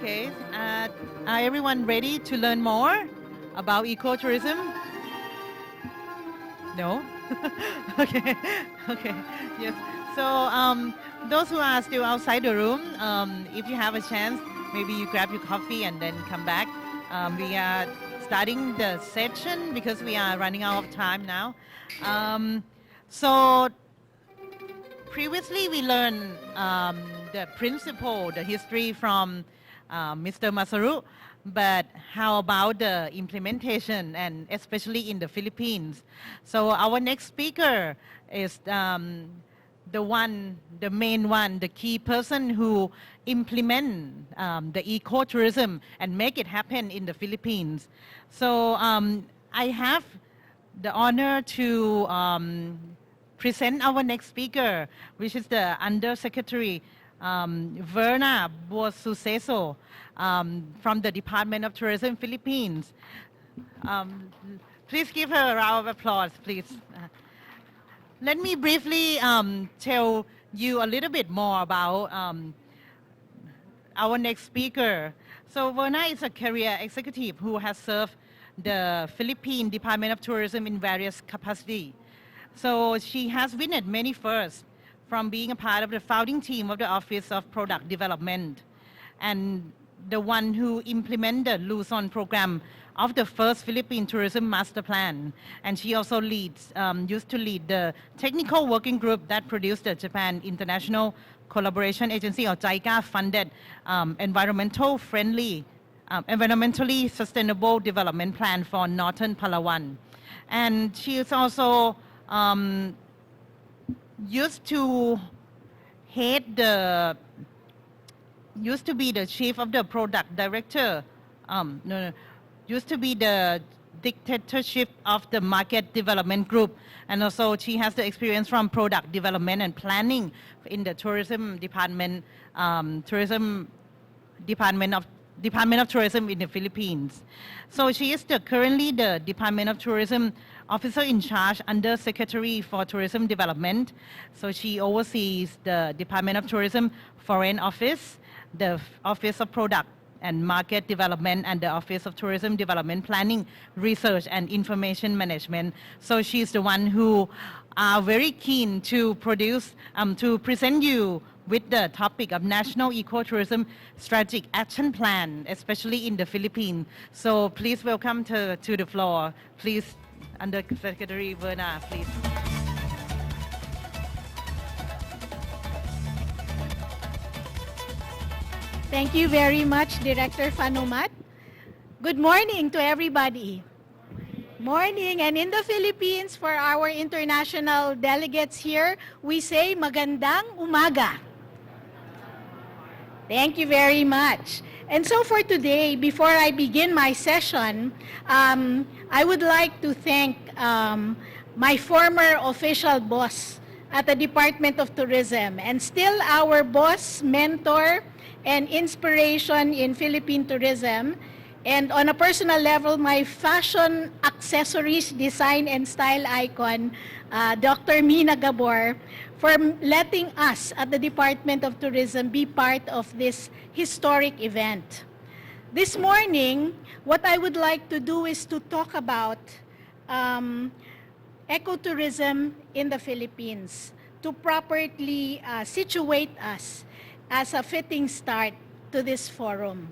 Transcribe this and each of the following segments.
Okay. Are everyone ready to learn more about ecotourism? No? Okay. Okay. Yes. So those who are still outside the room, if you have a chance, maybe you grab your coffee and then come back. We are starting the session because we are running out of time now. So previously we learned the principle, the history from Mr. Masaru, but how about the implementation and especially in the Philippines? So our next speaker is the main one, the key person who implement the ecotourism and make it happen in the Philippines. So I have the honor to present our next speaker, which is the Undersecretary Verna Bosuseso from the Department of Tourism, Philippines. Please give her a round of applause, please. Let me briefly tell you a little bit more about our next speaker. So Verna is a career executive who has served the Philippine Department of Tourism in various capacities. So she has witnessed many firsts, from being a part of the founding team of the Office of Product Development and the one who implemented Luzon program of the first Philippine Tourism Master Plan. And she also used to lead the technical working group that produced the Japan International Collaboration Agency, or JICA, funded environmentally sustainable development plan for Northern Palawan. And she is also used to be the chief of the product director, used to be the dictatorship of the market development group. And also she has the experience from product development and planning in the tourism department, Department of Tourism in the Philippines. So she is currently the Department of Tourism Officer in Charge under Secretary for Tourism Development. So she oversees the Department of Tourism Foreign Office, the Office of Product and Market Development, and the Office of Tourism Development Planning, Research and Information Management. So she's the one who are very keen to present you with the topic of National Ecotourism Strategic Action Plan, especially in the Philippines. So please welcome to the floor. Please, Undersecretary Verna, please. Thank you very much, Director Fanumat. Good morning to everybody. Morning. And in the Philippines, for our international delegates here, we say magandang umaga. Thank you very much. And so for today, before I begin my session, I would like to thank my former official boss at the Department of Tourism, and still our boss, mentor, and inspiration in Philippine tourism. And on a personal level, my fashion accessories design and style icon, Dr. Mina Gabor, for letting us at the Department of Tourism be part of this historic event. This morning, what I would like to do is to talk about ecotourism in the Philippines, to properly situate us as a fitting start to this forum.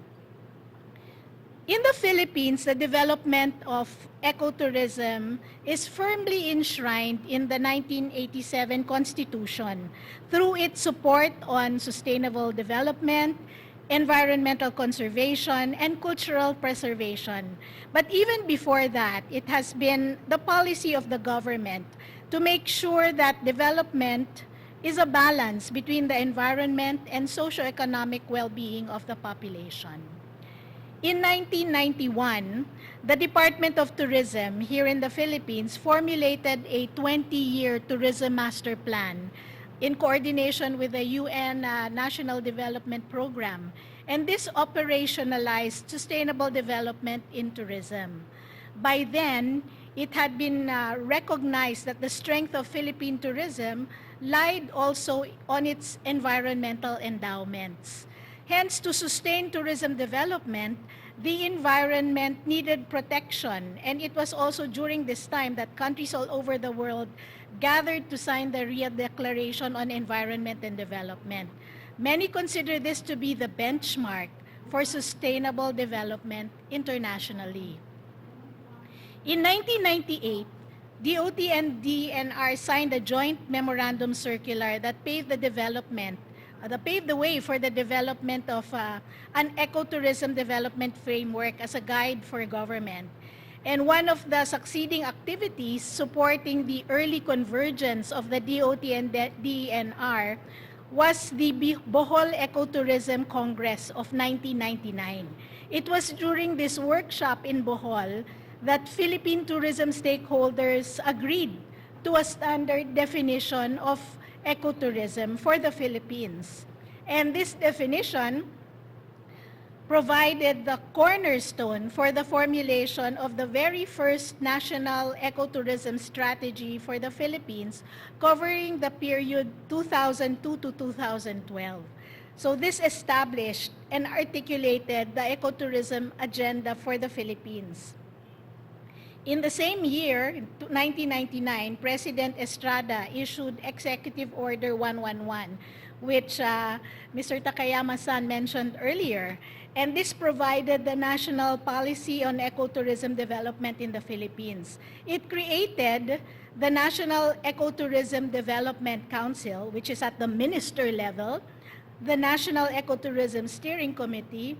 In the Philippines, the development of ecotourism is firmly enshrined in the 1987 Constitution through its support on sustainable development, environmental conservation, and cultural preservation. But even before that, it has been the policy of the government to make sure that development is a balance between the environment and socioeconomic well-being of the population. In 1991, the Department of Tourism here in the Philippines formulated a 20-year tourism master plan in coordination with the UN National Development Program, and this operationalized sustainable development in tourism. By then, it had been recognized that the strength of Philippine tourism lied also on its environmental endowments. Hence, to sustain tourism development, the environment needed protection. And it was also during this time that countries all over the world gathered to sign the Rio Declaration on Environment and Development. Many consider this to be the benchmark for sustainable development internationally. In 1998, DOT and DNR signed a joint memorandum circular that paved the way for the development of an ecotourism development framework as a guide for government. And one of the succeeding activities supporting the early convergence of the DOT and DNR was the Bohol Ecotourism Congress of 1999. It was during this workshop in Bohol that Philippine tourism stakeholders agreed to a standard definition of ecotourism for the Philippines. And this definition provided the cornerstone for the formulation of the very first national ecotourism strategy for the Philippines, covering the period 2002 to 2012. So this established and articulated the ecotourism agenda for the Philippines. In the same year, 1999, President Estrada issued Executive Order 111, which Mr. Takayama-san mentioned earlier. And this provided the national policy on ecotourism development in the Philippines. It created the National Ecotourism Development Council, which is at the minister level, the National Ecotourism Steering Committee,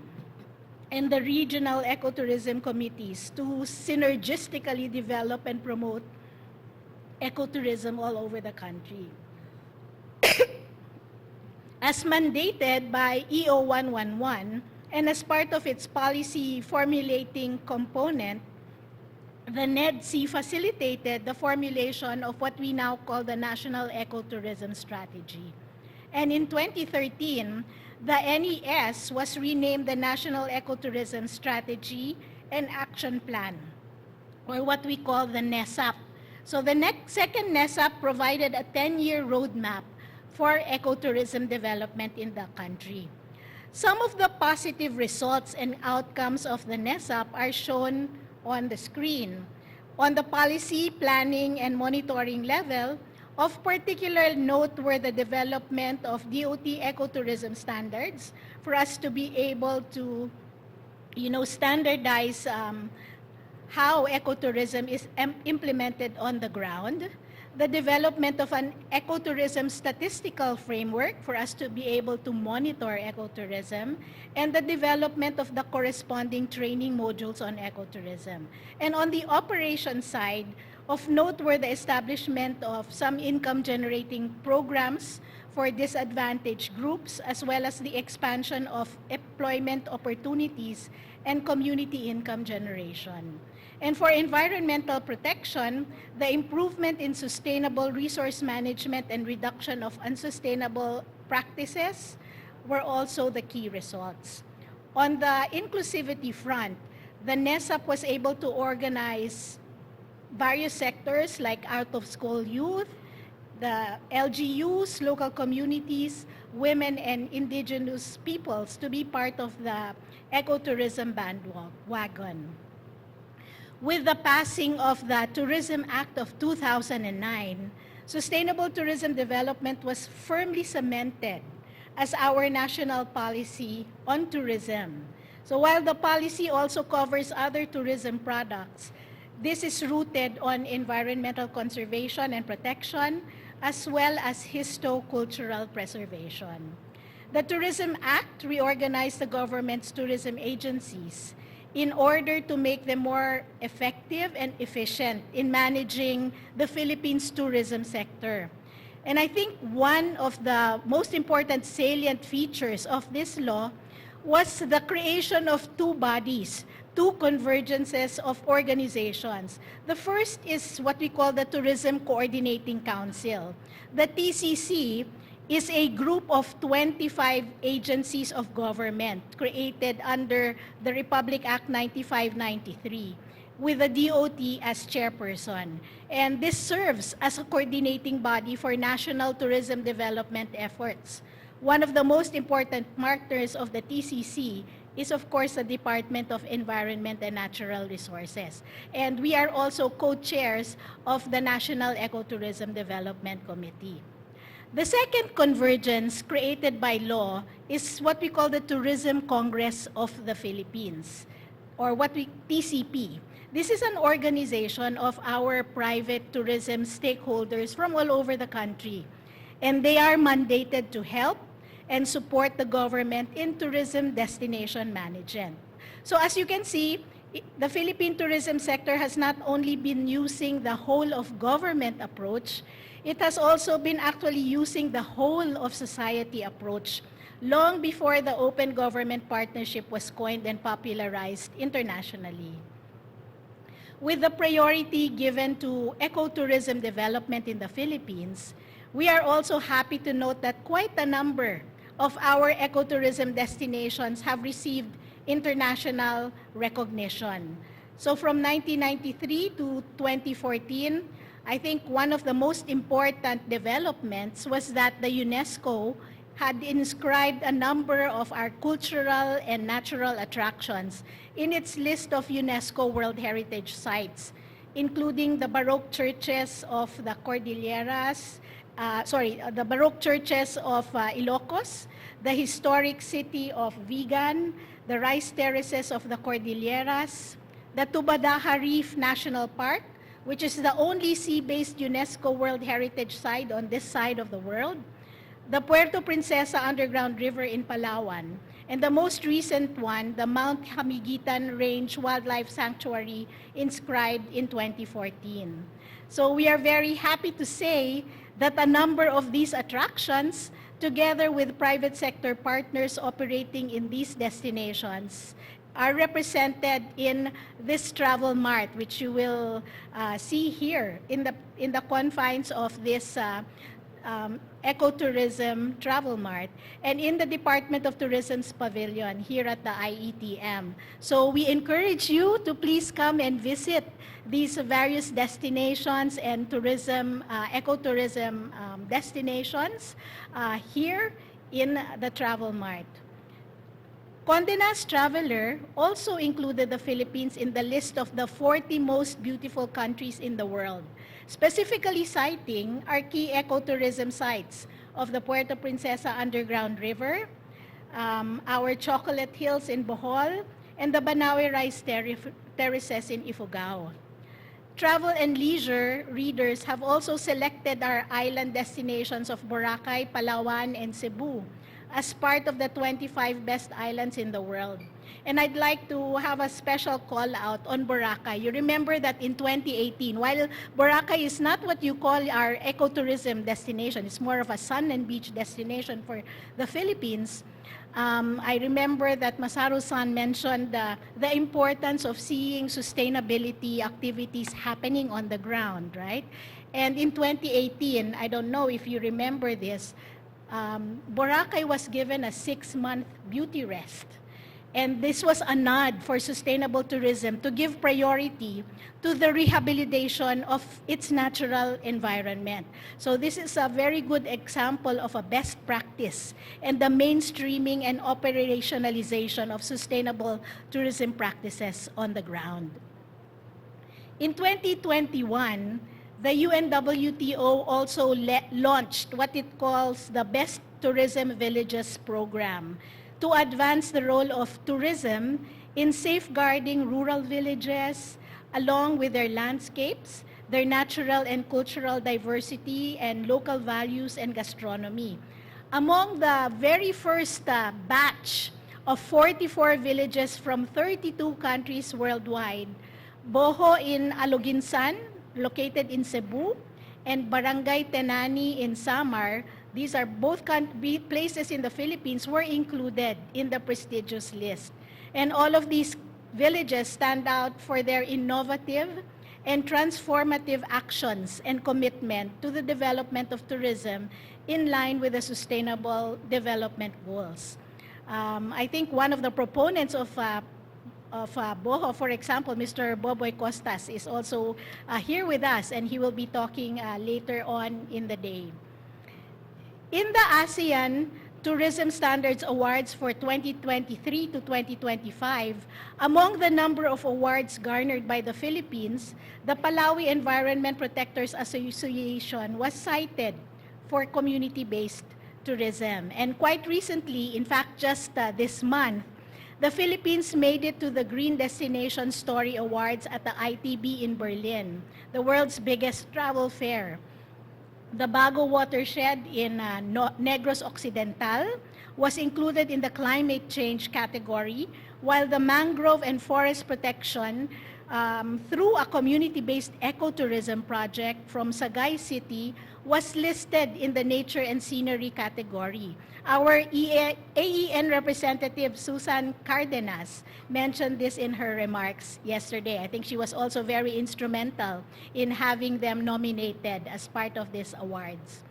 and the regional ecotourism committees to synergistically develop and promote ecotourism all over the country. As mandated by EO 111 and as part of its policy formulating component, the NEDC facilitated the formulation of what we now call the National Ecotourism Strategy. And in 2013, the NES was renamed the National Ecotourism Strategy and Action Plan, or what we call the NESAP. So the second NESAP provided a 10-year roadmap for ecotourism development in the country. Some of the positive results and outcomes of the NESAP are shown on the screen. On the policy, planning, and monitoring level, of particular note were the development of DOT ecotourism standards for us to be able to, standardize how ecotourism is implemented on the ground, the development of an ecotourism statistical framework for us to be able to monitor ecotourism, and the development of the corresponding training modules on ecotourism. And on the operation side, of note were the establishment of some income-generating programs for disadvantaged groups, as well as the expansion of employment opportunities and community income generation. And for environmental protection, the improvement in sustainable resource management and reduction of unsustainable practices were also the key results. On the inclusivity front, the NESAP was able to organize various sectors like out-of-school youth, the LGUs, local communities, women and indigenous peoples to be part of the ecotourism bandwagon. With the passing of the Tourism Act of 2009, sustainable tourism development was firmly cemented as our national policy on tourism. So while the policy also covers other tourism products, this is rooted on environmental conservation and protection, as well as histo-cultural preservation. The Tourism Act reorganized the government's tourism agencies in order to make them more effective and efficient in managing the Philippines tourism sector. And I think one of the most important salient features of this law was the creation of two bodies, two convergences of organizations. The first is what we call the Tourism Coordinating Council. The TCC is a group of 25 agencies of government created under the Republic Act 9593 with the DOT as chairperson. And this serves as a coordinating body for national tourism development efforts. One of the most important partners of the TCC is, of course, the Department of Environment and Natural Resources. And we are also co-chairs of the National Ecotourism Development Committee. The second convergence created by law is what we call the Tourism Congress of the Philippines, or TCP. This is an organization of our private tourism stakeholders from all over the country, and they are mandated to help and support the government in tourism destination management. So as you can see, the Philippine tourism sector has not only been using the whole of government approach, it has also been actually using the whole of society approach long before the open government partnership was coined and popularized internationally. With the priority given to ecotourism development in the Philippines, we are also happy to note that quite a number of our ecotourism destinations have received international recognition. So from 1993 to 2014, I think one of the most important developments was that the UNESCO had inscribed a number of our cultural and natural attractions in its list of UNESCO World Heritage Sites, including the Baroque churches of the Cordilleras, the Baroque churches of Ilocos, the historic city of Vigan, the rice terraces of the Cordilleras, the Tubadaha Reef National Park, which is the only sea-based UNESCO World Heritage Site on this side of the world, the Puerto Princesa Underground River in Palawan, and the most recent one, the Mount Hamiguitan Range Wildlife Sanctuary, inscribed in 2014. So we are very happy to say that a number of these attractions, together with private sector partners operating in these destinations, are represented in this travel mart, which you will see here in the confines of this ecotourism travel mart and in the Department of Tourism's pavilion here at the IETM. So we encourage you to please come and visit these various destinations and tourism, ecotourism destinations here in the travel mart. Condé Nast Traveler also included the Philippines in the list of the 40 most beautiful countries in the world, specifically citing our key ecotourism sites of the Puerto Princesa Underground River, our Chocolate Hills in Bohol, and the Banawe Rice Terraces in Ifugao. Travel and leisure readers have also selected our island destinations of Boracay, Palawan, and Cebu as part of the 25 best islands in the world. And I'd like to have a special call out on Boracay. You remember that in 2018, while Boracay is not what you call our ecotourism destination, it's more of a sun and beach destination for the Philippines, I remember that Masaru-san mentioned the importance of seeing sustainability activities happening on the ground, right? And in 2018, I don't know if you remember this, Boracay was given a 6-month beauty rest. And this was a nod for sustainable tourism to give priority to the rehabilitation of its natural environment. So this is a very good example of a best practice and the mainstreaming and operationalization of sustainable tourism practices on the ground. In 2021, the UNWTO also launched what it calls the Best Tourism Villages program to advance the role of tourism in safeguarding rural villages along with their landscapes, their natural and cultural diversity, and local values and gastronomy. Among the very first batch of 44 villages from 32 countries worldwide, Boho in Aloginsan, located in Cebu, and Barangay Tenani in Samar, these are both places in the Philippines, were included in the prestigious list. And all of these villages stand out for their innovative and transformative actions and commitment to the development of tourism in line with the Sustainable Development Goals. I think one of the proponents of Boho, for example, Mr. Boboy Costas, is also here with us, and he will be talking later on in the day. In the ASEAN Tourism Standards Awards for 2023 to 2025, among the number of awards garnered by the Philippines, the Palawi Environment Protectors Association was cited for community-based tourism. And quite recently, in fact, just this month, the Philippines made it to the Green Destination Story Awards at the ITB in Berlin, the world's biggest travel fair. The Bago watershed in Negros Occidental was included in the climate change category, while the mangrove and forest protection through a community-based ecotourism project from Sagay City was listed in the nature and scenery category. Our AEN representative, Susan Cardenas, mentioned this in her remarks yesterday. I think she was also very instrumental in having them nominated as part of these awards.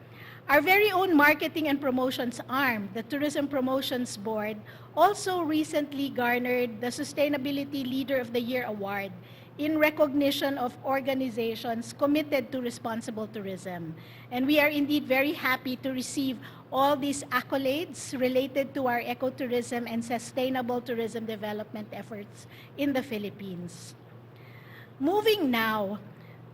Our very own marketing and promotions arm, the Tourism Promotions Board, also recently garnered the Sustainability Leader of the Year award in recognition of organizations committed to responsible tourism. And we are indeed very happy to receive all these accolades related to our ecotourism and sustainable tourism development efforts in the Philippines. Moving now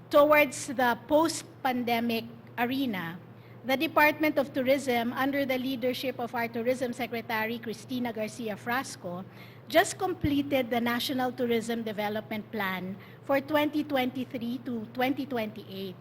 towards the post-pandemic arena, the Department of Tourism, under the leadership of our Tourism Secretary, Cristina Garcia Frasco, just completed the National Tourism Development Plan for 2023 to 2028.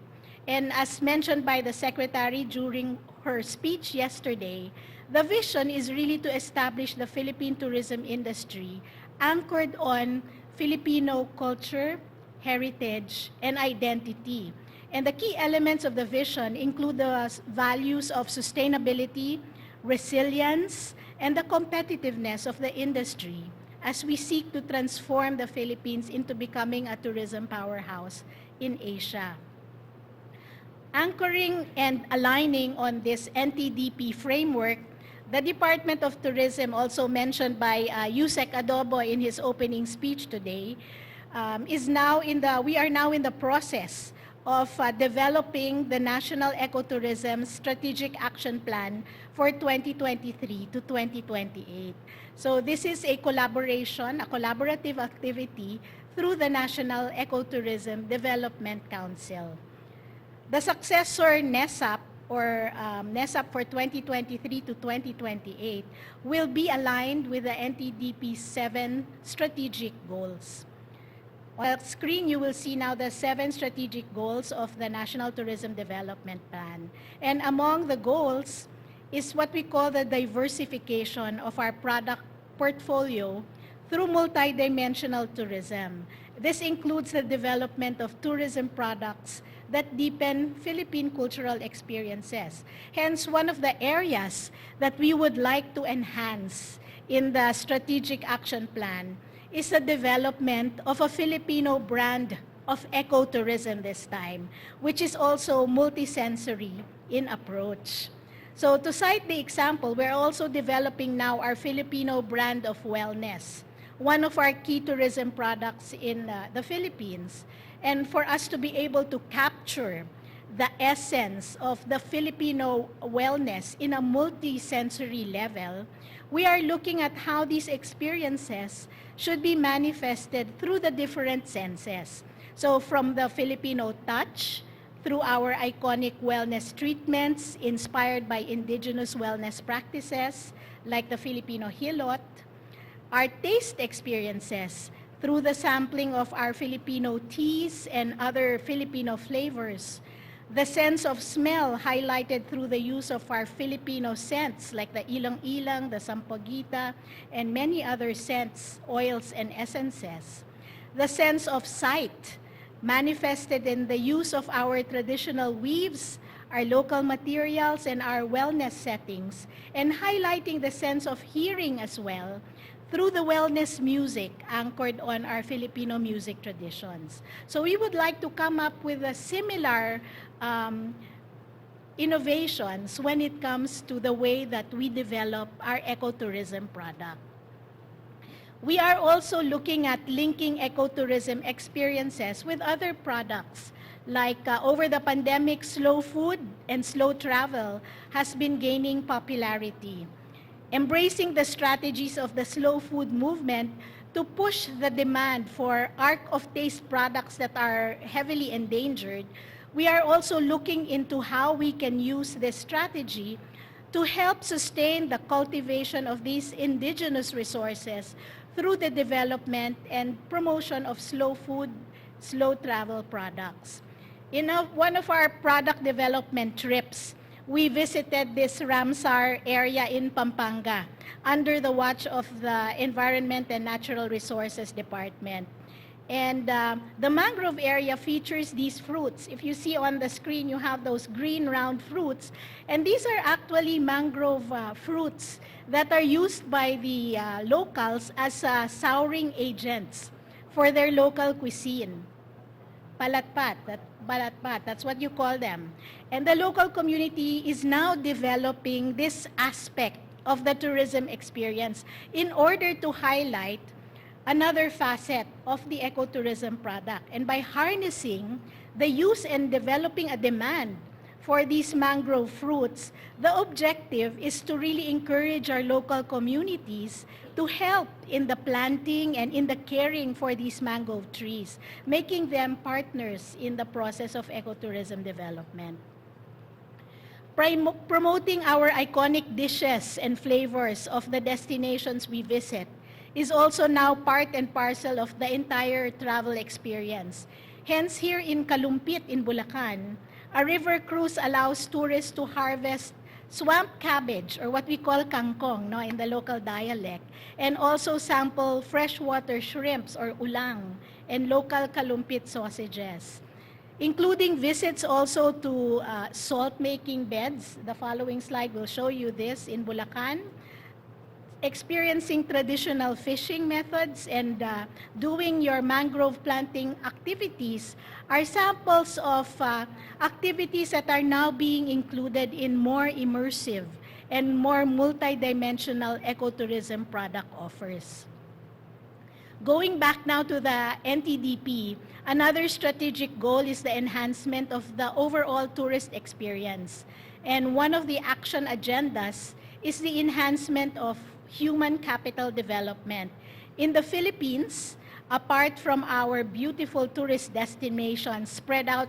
And as mentioned by the Secretary during her speech yesterday, the vision is really to establish the Philippine tourism industry anchored on Filipino culture, heritage, and identity. And the key elements of the vision include the values of sustainability, resilience, and the competitiveness of the industry as we seek to transform the Philippines into becoming a tourism powerhouse in Asia. Anchoring and aligning on this NTDP framework, the Department of Tourism, also mentioned by Yusek Adobo in his opening speech today, we are now in the process of developing the National Ecotourism Strategic Action Plan for 2023 to 2028. So this is a collaborative activity through the National Ecotourism Development Council. The successor NESAP or NESAP for 2023 to 2028 will be aligned with the NTDP's 7 strategic goals. On the screen, you will see now the 7 strategic goals of the National Tourism Development Plan. And among the goals is what we call the diversification of our product portfolio through multidimensional tourism. This includes the development of tourism products that deepen Philippine cultural experiences. Hence, one of the areas that we would like to enhance in the strategic action plan is the development of a Filipino brand of ecotourism this time, which is also multisensory in approach. So to cite the example, we're also developing now our Filipino brand of wellness, one of our key tourism products in the Philippines. And for us to be able to capture the essence of the Filipino wellness in a multi-sensory level, we are looking at how these experiences should be manifested through the different senses. So from the Filipino touch, through our iconic wellness treatments inspired by indigenous wellness practices like the Filipino hilot, our taste experiences through the sampling of our Filipino teas and other Filipino flavors, the sense of smell highlighted through the use of our Filipino scents like the ilang-ilang, the sampaguita, and many other scents, oils, and essences. The sense of sight manifested in the use of our traditional weaves, our local materials, and our wellness settings, and highlighting the sense of hearing as well through the wellness music anchored on our Filipino music traditions. So we would like to come up with a similar innovations when it comes to the way that we develop our ecotourism product. We are also looking at linking ecotourism experiences with other products like over the pandemic, slow food and slow travel has been gaining popularity. embracing the strategies of the slow food movement to push the demand for arc of taste products that are heavily endangered, we are also looking into how we can use this strategy to help sustain the cultivation of these indigenous resources through the development and promotion of slow food, slow travel products. In one of our product development trips, we visited this Ramsar area in Pampanga under the watch of the Environment and Natural Resources Department. And the mangrove area features these fruits. If you see on the screen, you have those green round fruits. And these are actually mangrove fruits that are used by the locals as souring agents for their local cuisine. Balatpat, that's what you call them. And the local community is now developing this aspect of the tourism experience in order to highlight another facet of the ecotourism product. And by harnessing the use and developing a demand for these mangrove fruits, the objective is to really encourage our local communities to help in the planting and in the caring for these mangrove trees, making them partners in the process of ecotourism development. Promoting our iconic dishes and flavors of the destinations we visit is also now part and parcel of the entire travel experience. Hence, here in Kalumpit in Bulacan, a river cruise allows tourists to harvest swamp cabbage, or what we call kangkong in the local dialect, and also sample freshwater shrimps or ulang and local Kalumpit sausages, including visits also to salt-making beds. The following slide will show you this in Bulacan. Experiencing traditional fishing methods and doing your mangrove planting activities are samples of activities that are now being included in more immersive and more multidimensional ecotourism product offers. Going back now to the NTDP, another strategic goal is the enhancement of the overall tourist experience. And one of the action agendas is the enhancement of human capital development. In the Philippines, apart from our beautiful tourist destinations spread out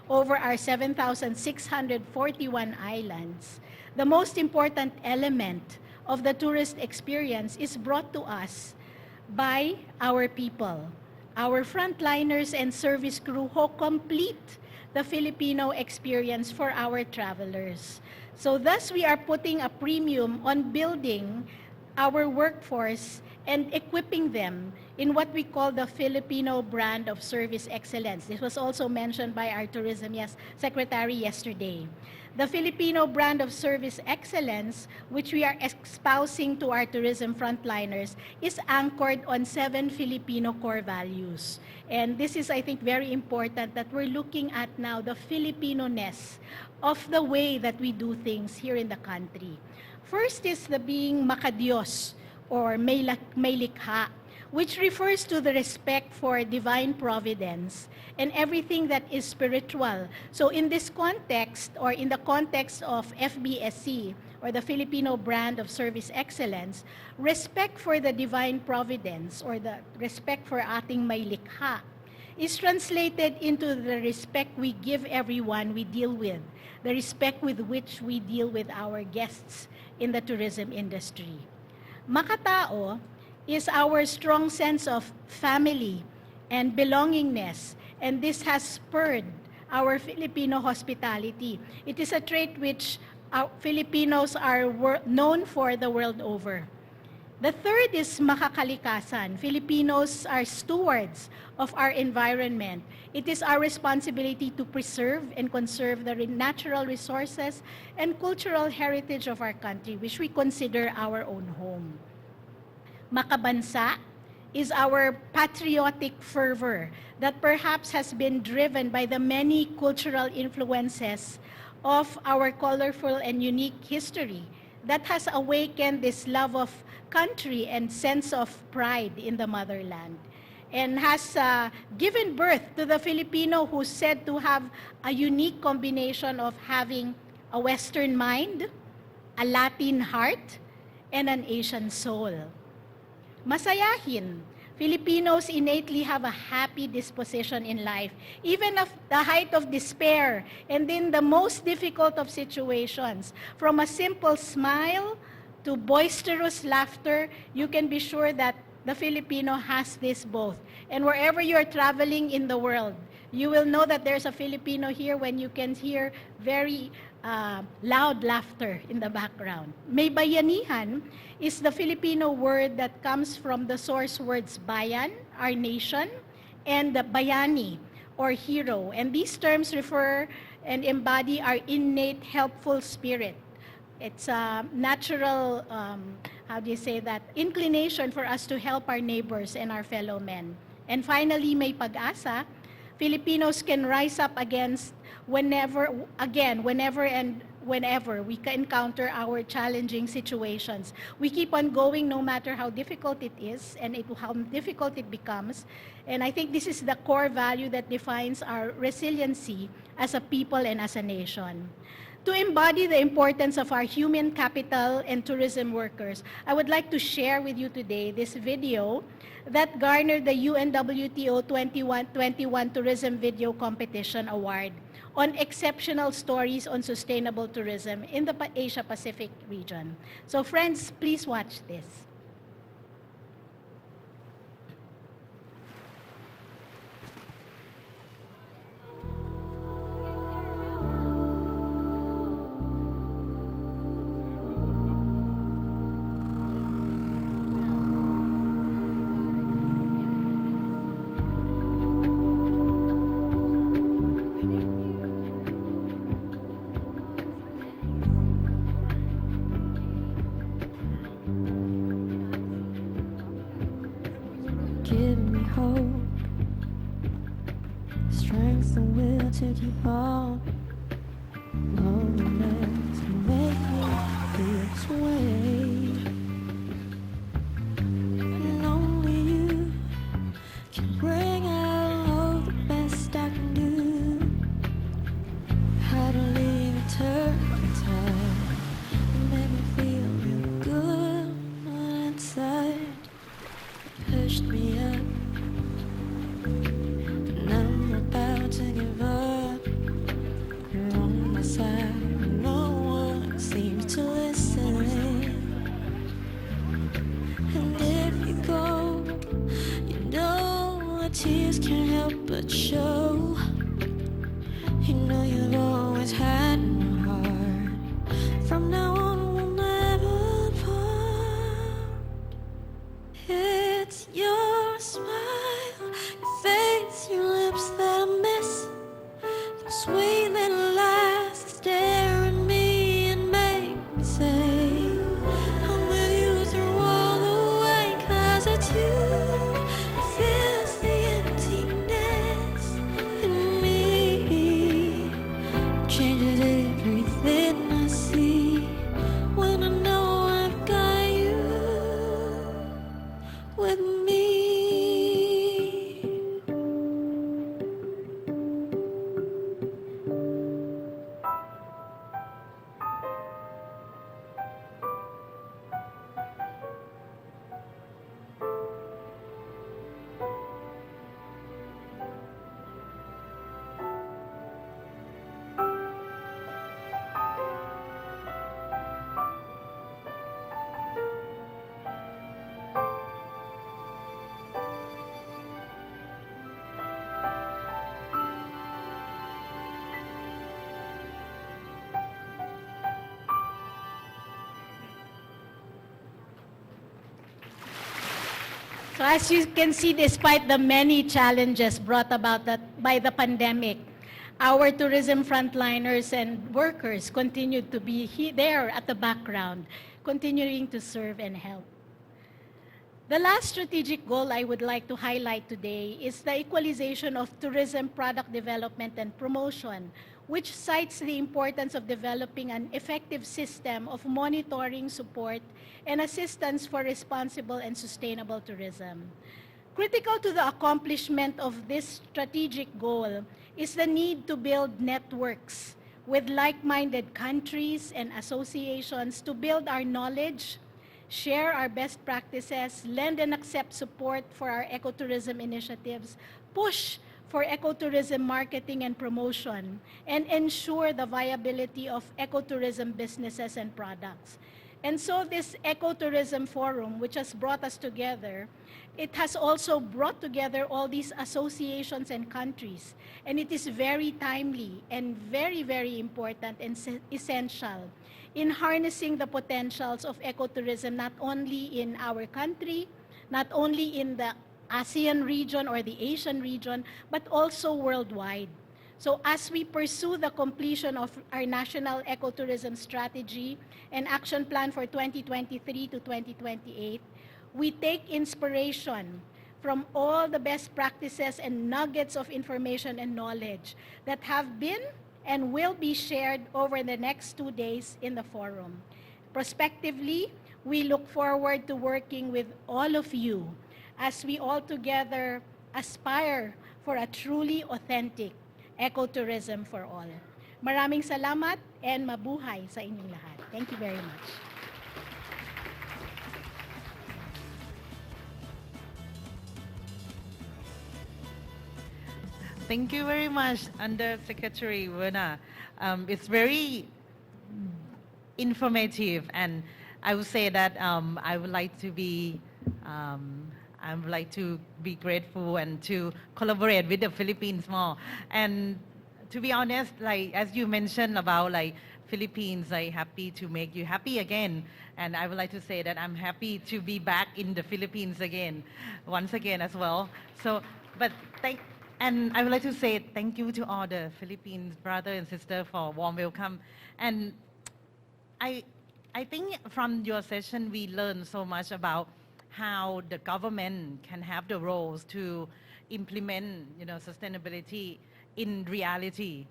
over our 7,641 islands, the most important element of the tourist experience is brought to us by our people, our frontliners and service crew who complete the Filipino experience for our travelers. So thus, we are putting a premium on building our workforce and equipping them in what we call the Filipino brand of service excellence. This was also mentioned by our tourism secretary yesterday. The Filipino brand of service excellence, which we are espousing to our tourism frontliners, is anchored on 7 Filipino core values. And this is, I think, very important that we're looking at now the Filipino-ness of the way that we do things here in the country. First is the being makadiyos or may likha, which refers to the respect for divine providence and everything that is spiritual. So in this context, or in the context of FBSC, or the Filipino brand of service excellence, respect for the divine providence or the respect for ating may likha is translated into the respect we give everyone we deal with, the respect with which we deal with our guests in the tourism industry. Makatao is our strong sense of family and belongingness, and this has spurred our Filipino hospitality. It is a trait which our Filipinos are known for the world over. The third is makakalikasan. Filipinos are stewards of our environment. It is our responsibility to preserve and conserve the natural resources and cultural heritage of our country, which we consider our own home. Makabansa is our patriotic fervor that perhaps has been driven by the many cultural influences of our colorful and unique history that has awakened this love of country and sense of pride in the motherland, and has given birth to the Filipino who's said to have a unique combination of having a Western mind, a Latin heart, and an Asian soul. Masayahin. Filipinos innately have a happy disposition in life, even at the height of despair and in the most difficult of situations. From a simple smile to boisterous laughter, you can be sure that the Filipino has this both. And wherever you're traveling in the world, you will know that there's a Filipino here when you can hear very loud laughter in the background. May bayanihan is the Filipino word that comes from the source words bayan, our nation, and the bayani, or hero. And these terms refer and embody our innate helpful spirit. It's a natural, inclination for us to help our neighbors and our fellow men. And finally, may pag-asa. Filipinos can rise up against whenever we encounter our challenging situations. We keep on going no matter how difficult it is and how difficult it becomes. And I think this is the core value that defines our resiliency as a people and as a nation. To embody the importance of our human capital and tourism workers, I would like to share with you today this video that garnered the UNWTO 2021 Tourism Video Competition Award on exceptional stories on sustainable tourism in the Asia-Pacific region. So friends, please watch this. Give me hope, strength and will to keep on. Loneliness can make me feel this way, and only you can bring out all the best I can do. How to leave and turn the tide, make me feel real good on inside. Pushed me up, and I'm about to give up. You're on my side, and no one seems to listen. And if you go, you know the tears can't help but show. You know you've always had my heart. From now on, we'll never part. It's your smile, your face, your lips that I miss. Your sweet little eyes that stare at me and make me say I'm with you through all the way. 'Cause it's you that fills the emptiness in me, changes everything I see when I know I've got you with me. So as you can see, despite the many challenges brought about by the pandemic, our tourism frontliners and workers continued to be there at the background, continuing to serve and help. The last strategic goal I would like to highlight today is the equalization of tourism product development and promotion, which cites the importance of developing an effective system of monitoring, support, and assistance for responsible and sustainable tourism. Critical to the accomplishment of this strategic goal is the need to build networks with like-minded countries and associations to build our knowledge, share our best practices, lend and accept support for our ecotourism initiatives, push for ecotourism marketing and promotion, and ensure the viability of ecotourism businesses and products. And so this ecotourism forum, which has brought us together, it has also brought together all these associations and countries. And it is very timely and very, very important and essential in harnessing the potentials of ecotourism, not only in our country, not only in the ASEAN region or the Asian region, but also worldwide. So as we pursue the completion of our national ecotourism strategy and action plan for 2023 to 2028, we take inspiration from all the best practices and nuggets of information and knowledge that have been and will be shared over the next 2 days in the forum. Prospectively, we look forward to working with all of you as we all together aspire for a truly authentic ecotourism for all. Maraming salamat and mabuhay sa inyong lahat. Thank you very much. Thank you very much, Undersecretary Werner. It's very informative, and I would say that I would like to be grateful and to collaborate with the Philippines more. And to be honest, like as you mentioned about like Philippines, I'm happy to make you happy again. And I would like to say that I'm happy to be back in the Philippines again, once again as well. So, and I would like to say thank you to all the Philippines brother and sister for a warm welcome. And I think from your session, we learned so much about how the government can have the roles to implement, sustainability in reality,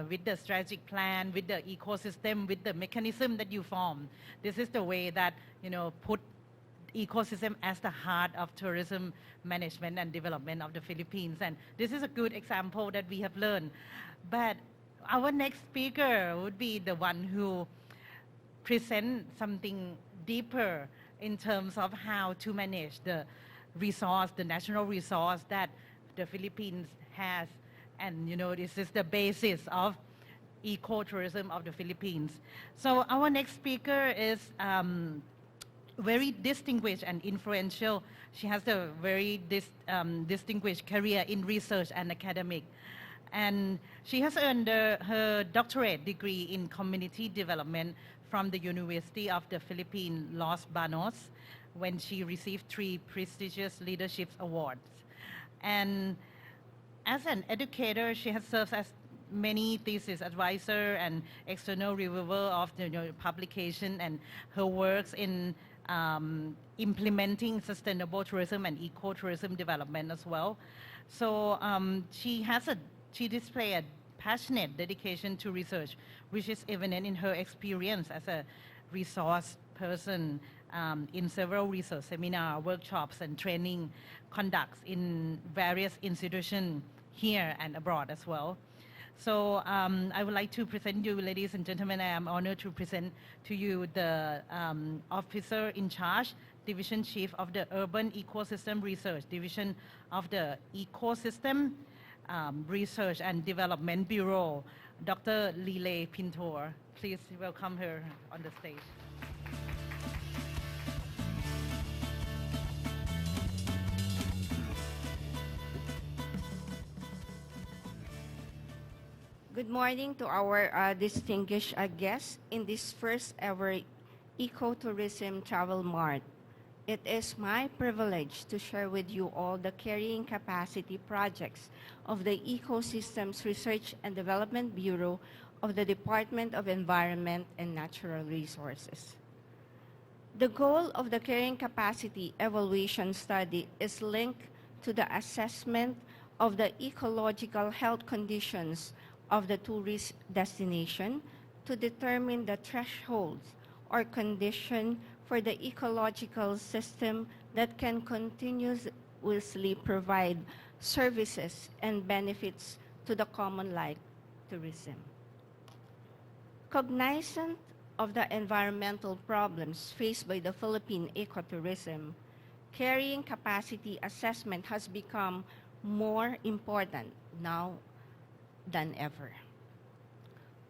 with the strategic plan, with the ecosystem, with the mechanism that you form. This is the way that, put ecosystem as the heart of tourism management and development of the Philippines. And this is a good example that we have learned. But our next speaker would be the one who present something deeper in terms of how to manage the resource, the national resource that the Philippines has. And this is the basis of ecotourism of the Philippines. So our next speaker is very distinguished and influential. She has a very distinguished career in research and academic. And she has earned her doctorate degree in community development from the University of the Philippines, Los Banos, when she received 3 prestigious leadership awards. And as an educator, she has served as many thesis advisor and external reviewer of the publication, and her works in implementing sustainable tourism and ecotourism development as well. So she displays a passionate dedication to research, which is evident in her experience as a resource person in several research seminars, workshops, and training conducts in various institutions here and abroad as well. So I would like to present you, ladies and gentlemen, I am honored to present to you the officer in charge, Division Chief of the Urban Ecosystem Research, Division of the Ecosystem Research and Development Bureau, Dr. Lile Pintor. Please welcome her on the stage. Good morning to our distinguished guests in this first ever Ecotourism Travel Mart. It is my privilege to share with you all the carrying capacity projects of the Ecosystems Research and Development Bureau of the Department of Environment and Natural Resources. The goal of the carrying capacity evaluation study is linked to the assessment of the ecological health conditions of the tourist destination to determine the thresholds or condition for the ecological system that can continuously provide services and benefits to the common like tourism. Cognizant of the environmental problems faced by the Philippine ecotourism, carrying capacity assessment has become more important now than ever.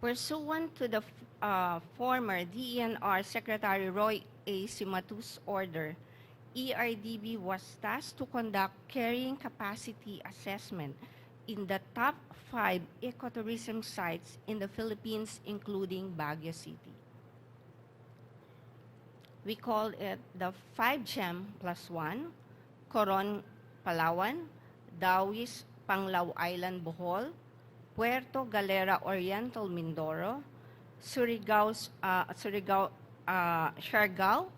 Pursuant to the former DENR Secretary Roy A. Simatu's order, ERDB was tasked to conduct carrying capacity assessment in the top 5 ecotourism sites in the Philippines, including Baguio City. We call it the 5-gem plus 1, Coron, Palawan, Dawis, Panglao Island, Bohol, Puerto Galera Oriental, Mindoro, Siargao,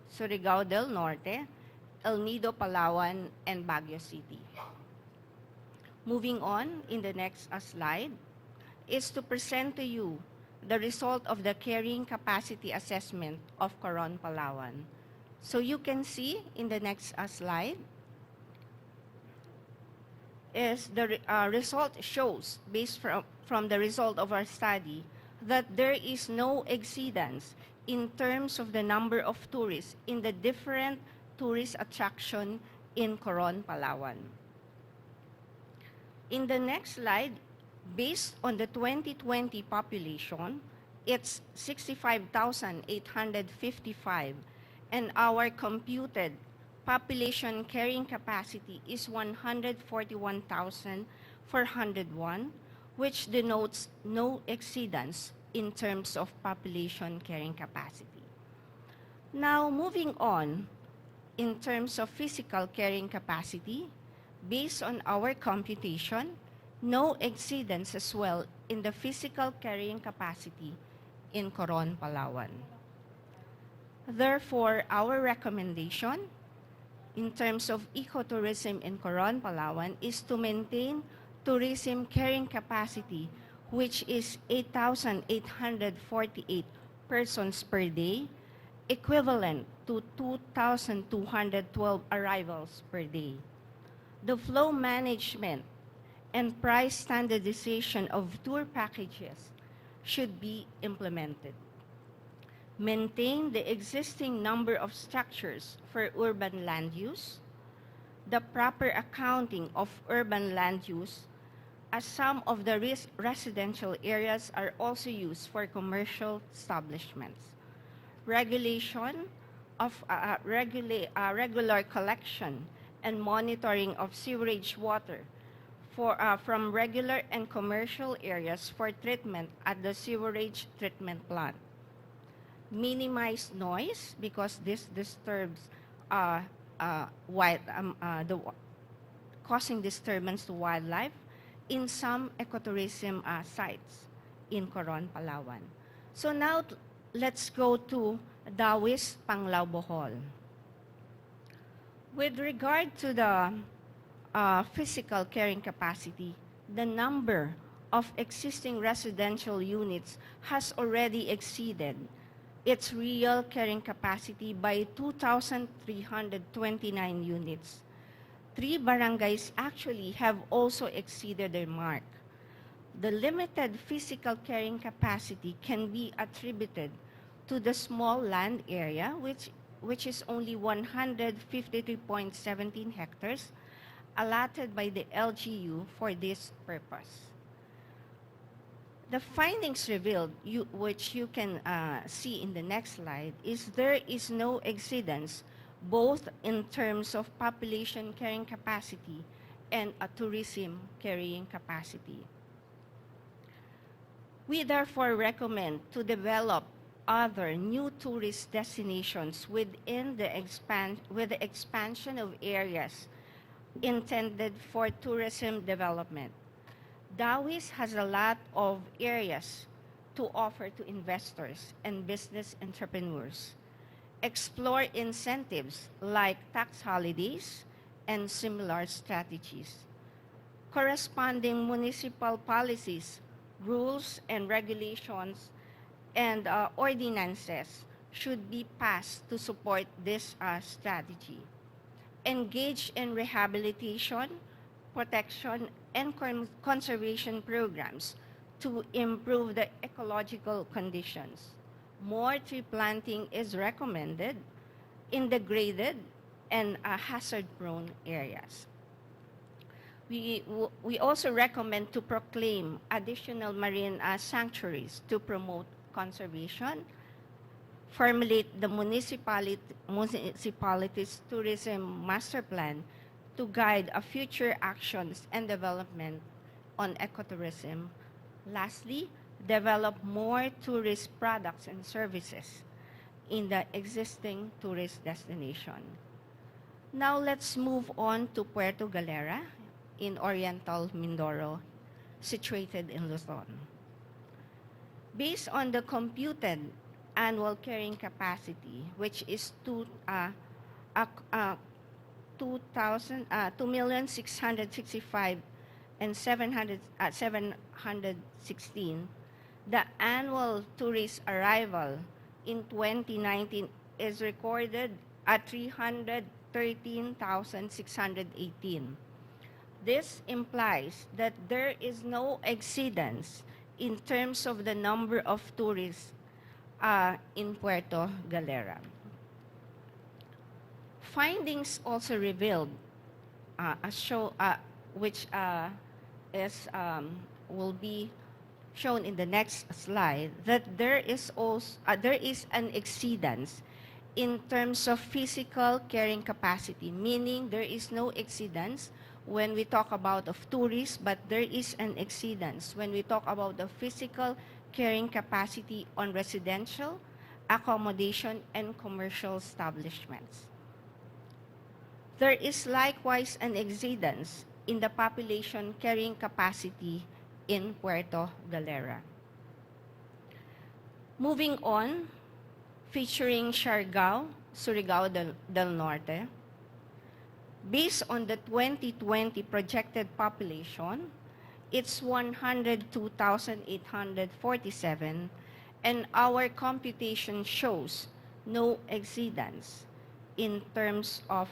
Surigao del Norte, El Nido, Palawan, and Baguio City. Moving on in the next slide is to present to you the result of the carrying capacity assessment of Coron, Palawan. So you can see in the next slide is the result shows, based from the result of our study, that there is no exceedance in terms of the number of tourists in the different tourist attraction in Coron, Palawan. In the next slide, based on the 2020 population, it's 65,855, and our computed population carrying capacity is 141,401, which denotes no exceedance in terms of population carrying capacity. Now, moving on, in terms of physical carrying capacity, based on our computation, no exceedance as well in the physical carrying capacity in Coron, Palawan. Therefore, our recommendation in terms of ecotourism in Coron, Palawan is to maintain tourism carrying capacity, which is 8,848 persons per day, equivalent to 2,212 arrivals per day. The flow management and price standardization of tour packages should be implemented. Maintain the existing number of structures for urban land use, the proper accounting of urban land use, as some of the residential areas are also used for commercial establishments. Regulation of regular collection and monitoring of sewerage water from regular and commercial areas for treatment at the sewerage treatment plant. Minimize noise because this disturbs causing disturbance to wildlife in some ecotourism sites in Coron, Palawan. So now let's go to Dawis, Panglao, Bohol. With regard to the physical carrying capacity, the number of existing residential units has already exceeded its real carrying capacity by 2,329 units. 3 barangays actually have also exceeded their mark. The limited physical carrying capacity can be attributed to the small land area, which is only 153.17 hectares, allotted by the LGU for this purpose. The findings revealed, which you can see in the next slide, is there is no exceedance both in terms of population carrying capacity and a tourism carrying capacity. We therefore recommend to develop other new tourist destinations within the expansion of areas intended for tourism development. Dawis has a lot of areas to offer to investors and business entrepreneurs. Explore incentives like tax holidays and similar strategies. Corresponding municipal policies, rules and regulations, and ordinances should be passed to support this strategy. Engage in rehabilitation, protection, and conservation programs to improve the ecological conditions. More tree planting is recommended in the graded and hazard-prone areas. We also recommend to proclaim additional marine sanctuaries to promote conservation, formulate the municipality's tourism master plan to guide future actions and development on ecotourism. Lastly, develop more tourist products and services in the existing tourist destination. Now let's move on to Puerto Galera in Oriental Mindoro, situated in Luzon. Based on the computed annual carrying capacity, which is 2,665 and 716, the annual tourist arrival in 2019 is recorded at 313,618. This implies that there is no exceedance in terms of the number of tourists in Puerto Galera. Findings also revealed, which will be shown in the next slide, that there is an exceedance in terms of physical carrying capacity, meaning there is no exceedance when we talk about of tourists, but there is an exceedance when we talk about the physical carrying capacity on residential, accommodation, and commercial establishments. There is likewise an exceedance in the population carrying capacity in Puerto Galera. Moving on, featuring Siargao, Surigao del Norte. Based on the 2020 projected population, it's 102,847, and our computation shows no exceedance in terms of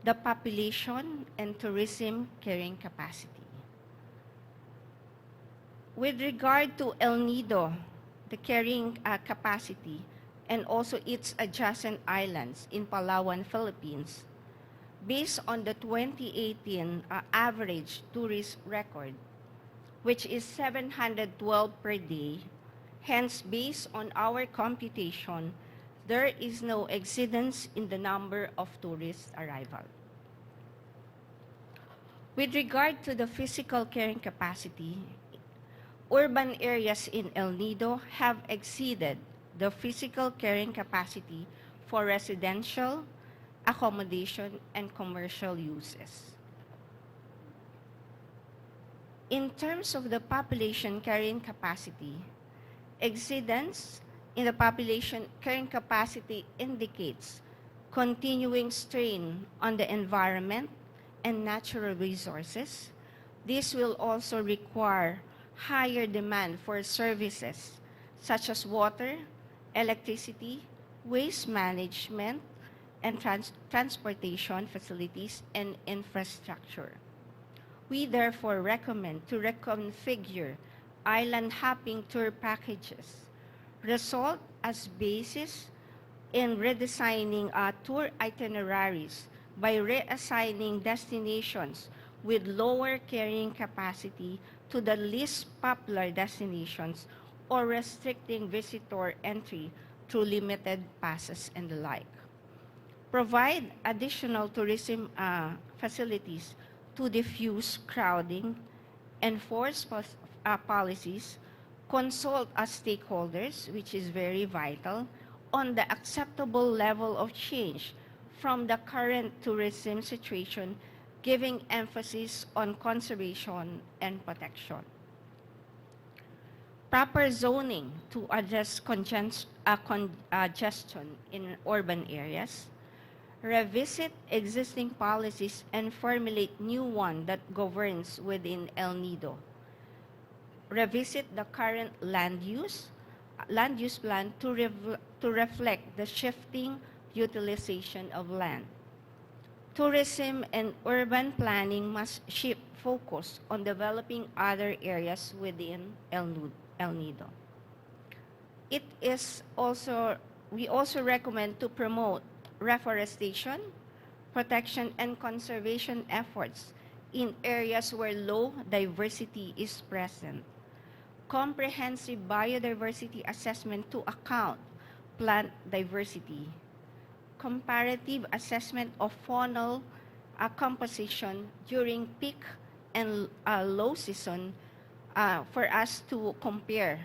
the population and tourism carrying capacity. With regard to El Nido, the carrying capacity, and also its adjacent islands in Palawan, Philippines, based on the 2018 average tourist record, which is 712 per day, hence based on our computation, there is no exceedance in the number of tourist arrival. With regard to the physical carrying capacity, urban areas in El Nido have exceeded the physical carrying capacity for residential, accommodation, and commercial uses. In terms of the population carrying capacity, exceedance in the population carrying capacity indicates continuing strain on the environment and natural resources. This will also require higher demand for services such as water, electricity, waste management, and transportation facilities and infrastructure. We therefore recommend to reconfigure island hopping tour packages, result as basis in redesigning tour itineraries by reassigning destinations with lower carrying capacity to the least popular destinations or restricting visitor entry through limited passes and the like. Provide additional tourism facilities to diffuse crowding, enforce policies, consult stakeholders, which is very vital, on the acceptable level of change from the current tourism situation, giving emphasis on conservation and protection. Proper zoning to address congestion in urban areas, revisit existing policies and formulate new one that governs within El Nido. Revisit the current land use plan to reflect the shifting utilization of land. Tourism and urban planning must shift focus on developing other areas within El Nido. It is also, we also recommend to promote reforestation, protection, and conservation efforts in areas where low diversity is present. Comprehensive biodiversity assessment to account plant diversity. Comparative assessment of faunal composition during peak and low season for us to compare.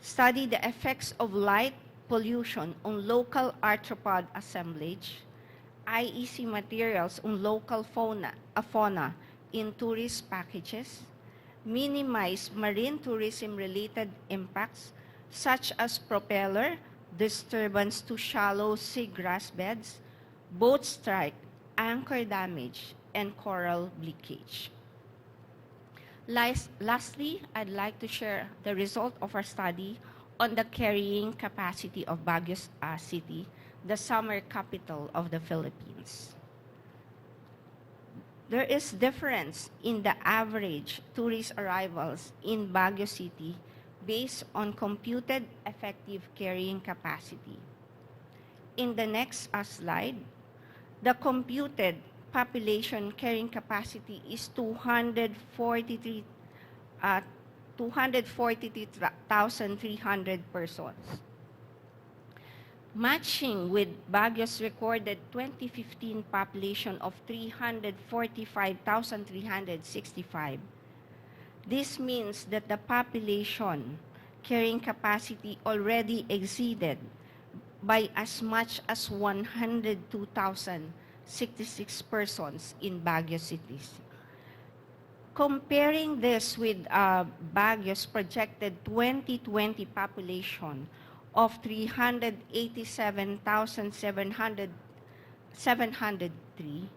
Study the effects of light pollution on local arthropod assemblage, IEC materials on local fauna in tourist packages, minimize marine tourism-related impacts such as propeller disturbance to shallow seagrass beds, boat strike, anchor damage, and coral bleakage. Lastly, I'd like to share the result of our study on the carrying capacity of Baguio City, the summer capital of the Philippines. There is difference in the average tourist arrivals in Baguio City based on computed effective carrying capacity. In the next slide, the computed population carrying capacity is 243,300 persons. Matching with Baguio's recorded 2015 population of 345,365. This means that the population carrying capacity already exceeded by as much as 102,066 persons in Baguio cities. Comparing this with Baguio's projected 2020 population of 387,703,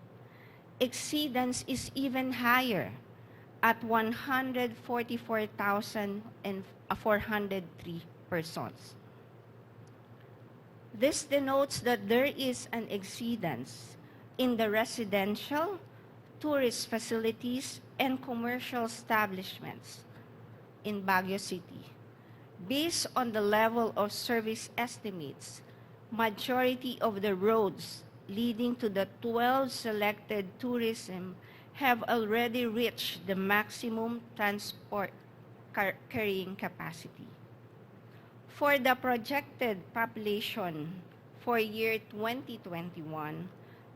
exceedance is even higher at 144,403 persons. This denotes that there is an exceedance in the residential, tourist facilities, and commercial establishments in Baguio City. Based on the level of service estimates, majority of the roads leading to the 12 selected tourism have already reached the maximum transport carrying capacity. For the projected population for year 2021,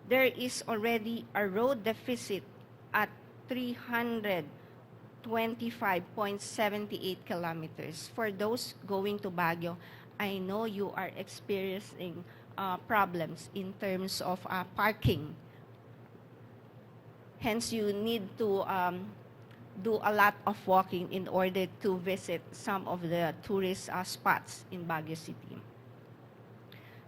there is already a road deficit at 325.78 kilometers. For those going to Baguio, I know you are experiencing problems in terms of parking. Hence, you need to do a lot of walking in order to visit some of the tourist spots in Baguio City.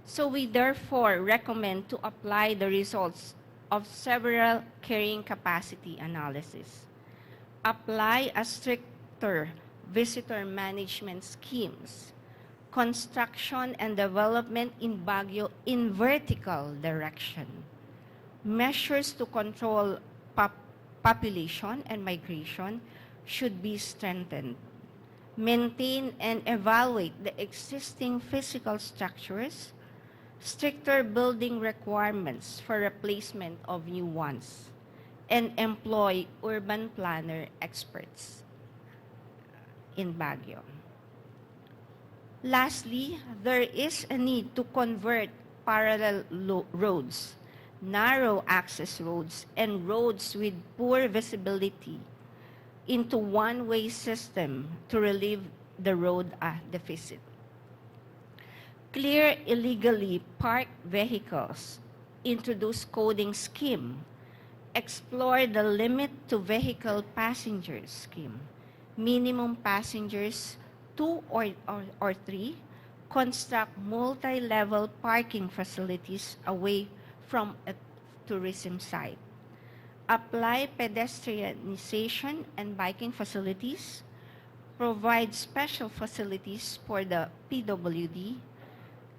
So we therefore recommend to apply the results of several carrying capacity analysis. Apply a stricter visitor management schemes, construction and development in Baguio in vertical direction, measures to control population and migration should be strengthened. Maintain and evaluate the existing physical structures, stricter building requirements for replacement of new ones, and employ urban planner experts in Baguio. Lastly, there is a need to convert parallel roads, narrow access roads, and roads with poor visibility into one-way system to relieve the road deficit. Clear illegally parked vehicles, introduce coding scheme, explore the limit to vehicle passengers scheme, minimum passengers 2 or 3, construct multi-level parking facilities away from a tourism site. Apply pedestrianization and biking facilities, provide special facilities for the PWD,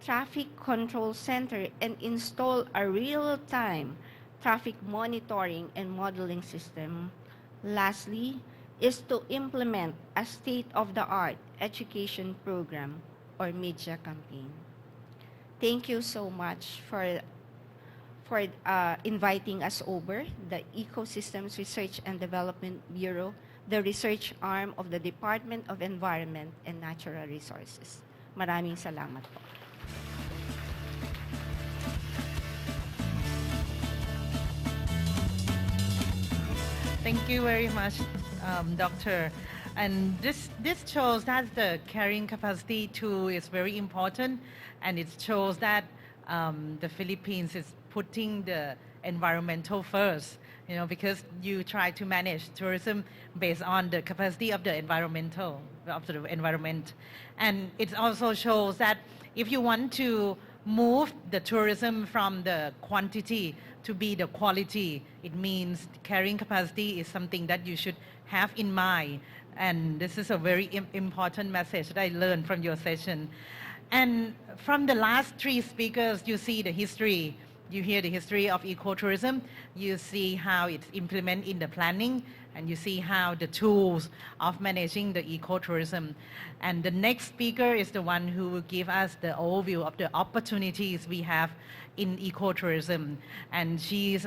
traffic control center, and install a real-time traffic monitoring and modeling system. Lastly, is to implement a state-of-the-art education program or media campaign. Thank you so much for inviting us over, the Ecosystems Research and Development Bureau, the research arm of the Department of Environment and Natural Resources. Maraming salamat po. Thank you very much, Doctor. And this shows that the carrying capacity too is very important, and it shows that the Philippines is putting the environmental first, because you try to manage tourism based on the capacity of the environment. And it also shows that if you want to move the tourism from the quantity to be the quality, it means carrying capacity is something that you should have in mind. And this is a very important message that I learned from your session. And from the last three speakers, you see the history. You hear the history of ecotourism. You see how it's implemented in the planning, and you see how the tools of managing the ecotourism. And the next speaker is the one who will give us the overview of the opportunities we have in ecotourism. And she's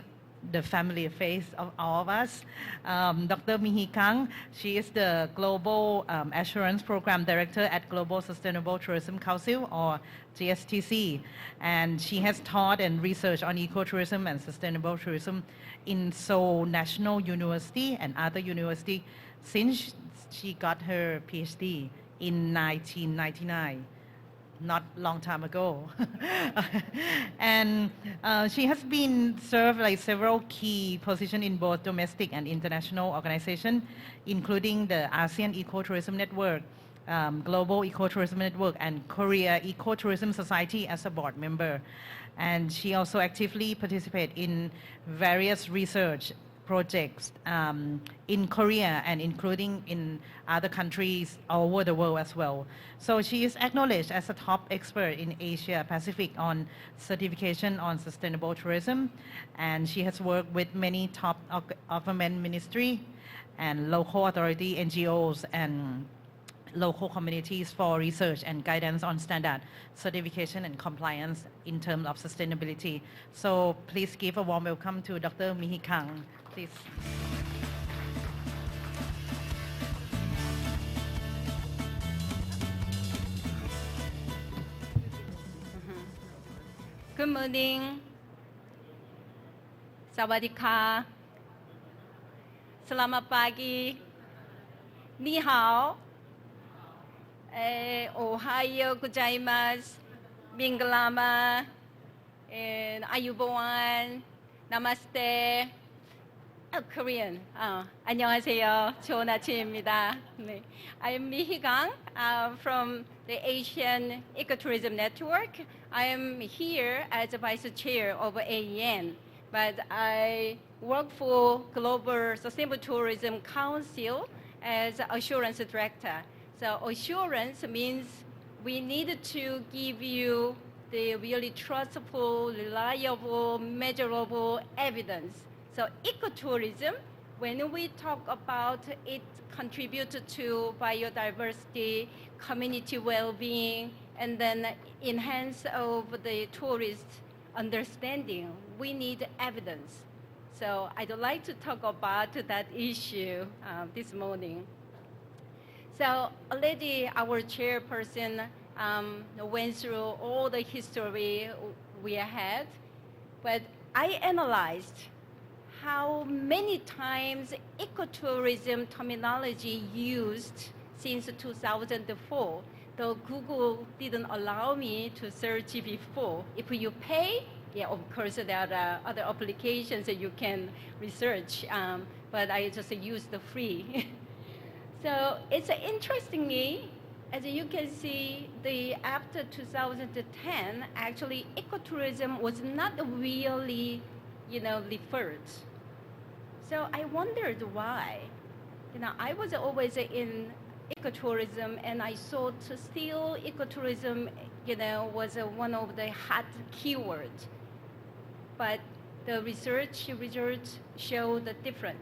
the family face of all of us. Dr. Mihi Kang, she is the Global Assurance Program Director at Global Sustainable Tourism Council, or GSTC. And she has taught and researched on ecotourism and sustainable tourism in Seoul National University and other universities since she got her PhD in 1999. Not long time ago. And she has been served like several key positions in both domestic and international organizations, including the ASEAN Ecotourism Network, Global Ecotourism Network, and Korea Ecotourism Society as a board member. And she also actively participates in various research projects in Korea and including in other countries all over the world as well. So she is acknowledged as a top expert in Asia Pacific on certification on sustainable tourism, and she has worked with many top government ministry and local authority, NGOs, and local communities for research and guidance on standard certification and compliance in terms of sustainability. So please give a warm welcome to Dr. Mihi Kang, please. Good morning. Sawadee-ka. Selamat pagi. Ni hao. Ohayo gozaimasu. Mingalama. Ayubowan. Namaste. Korean. 안녕하세요. 좋은 아침입니다. 네. I'm Mihi Kang from the Asian Ecotourism Network. I am here as a vice chair of AEN, but I work for Global Sustainable Tourism Council as assurance director. So assurance means we need to give you the really trustful, reliable, measurable evidence. So ecotourism, when we talk about it contributes to biodiversity, community well-being, and then enhance of the tourist understanding, we need evidence. So I'd like to talk about that issue this morning. So already our chairperson went through all the history we had, but I analyzed how many times ecotourism terminology used since 2004. Though Google didn't allow me to search before. If you pay, yeah, of course there are other applications that you can research, but I just use the free. So it's interestingly, as you can see, after 2010, actually ecotourism was not really, referred. So I wondered why. I was always in ecotourism, and I thought still ecotourism, was one of the hot keywords. But the research showed the difference.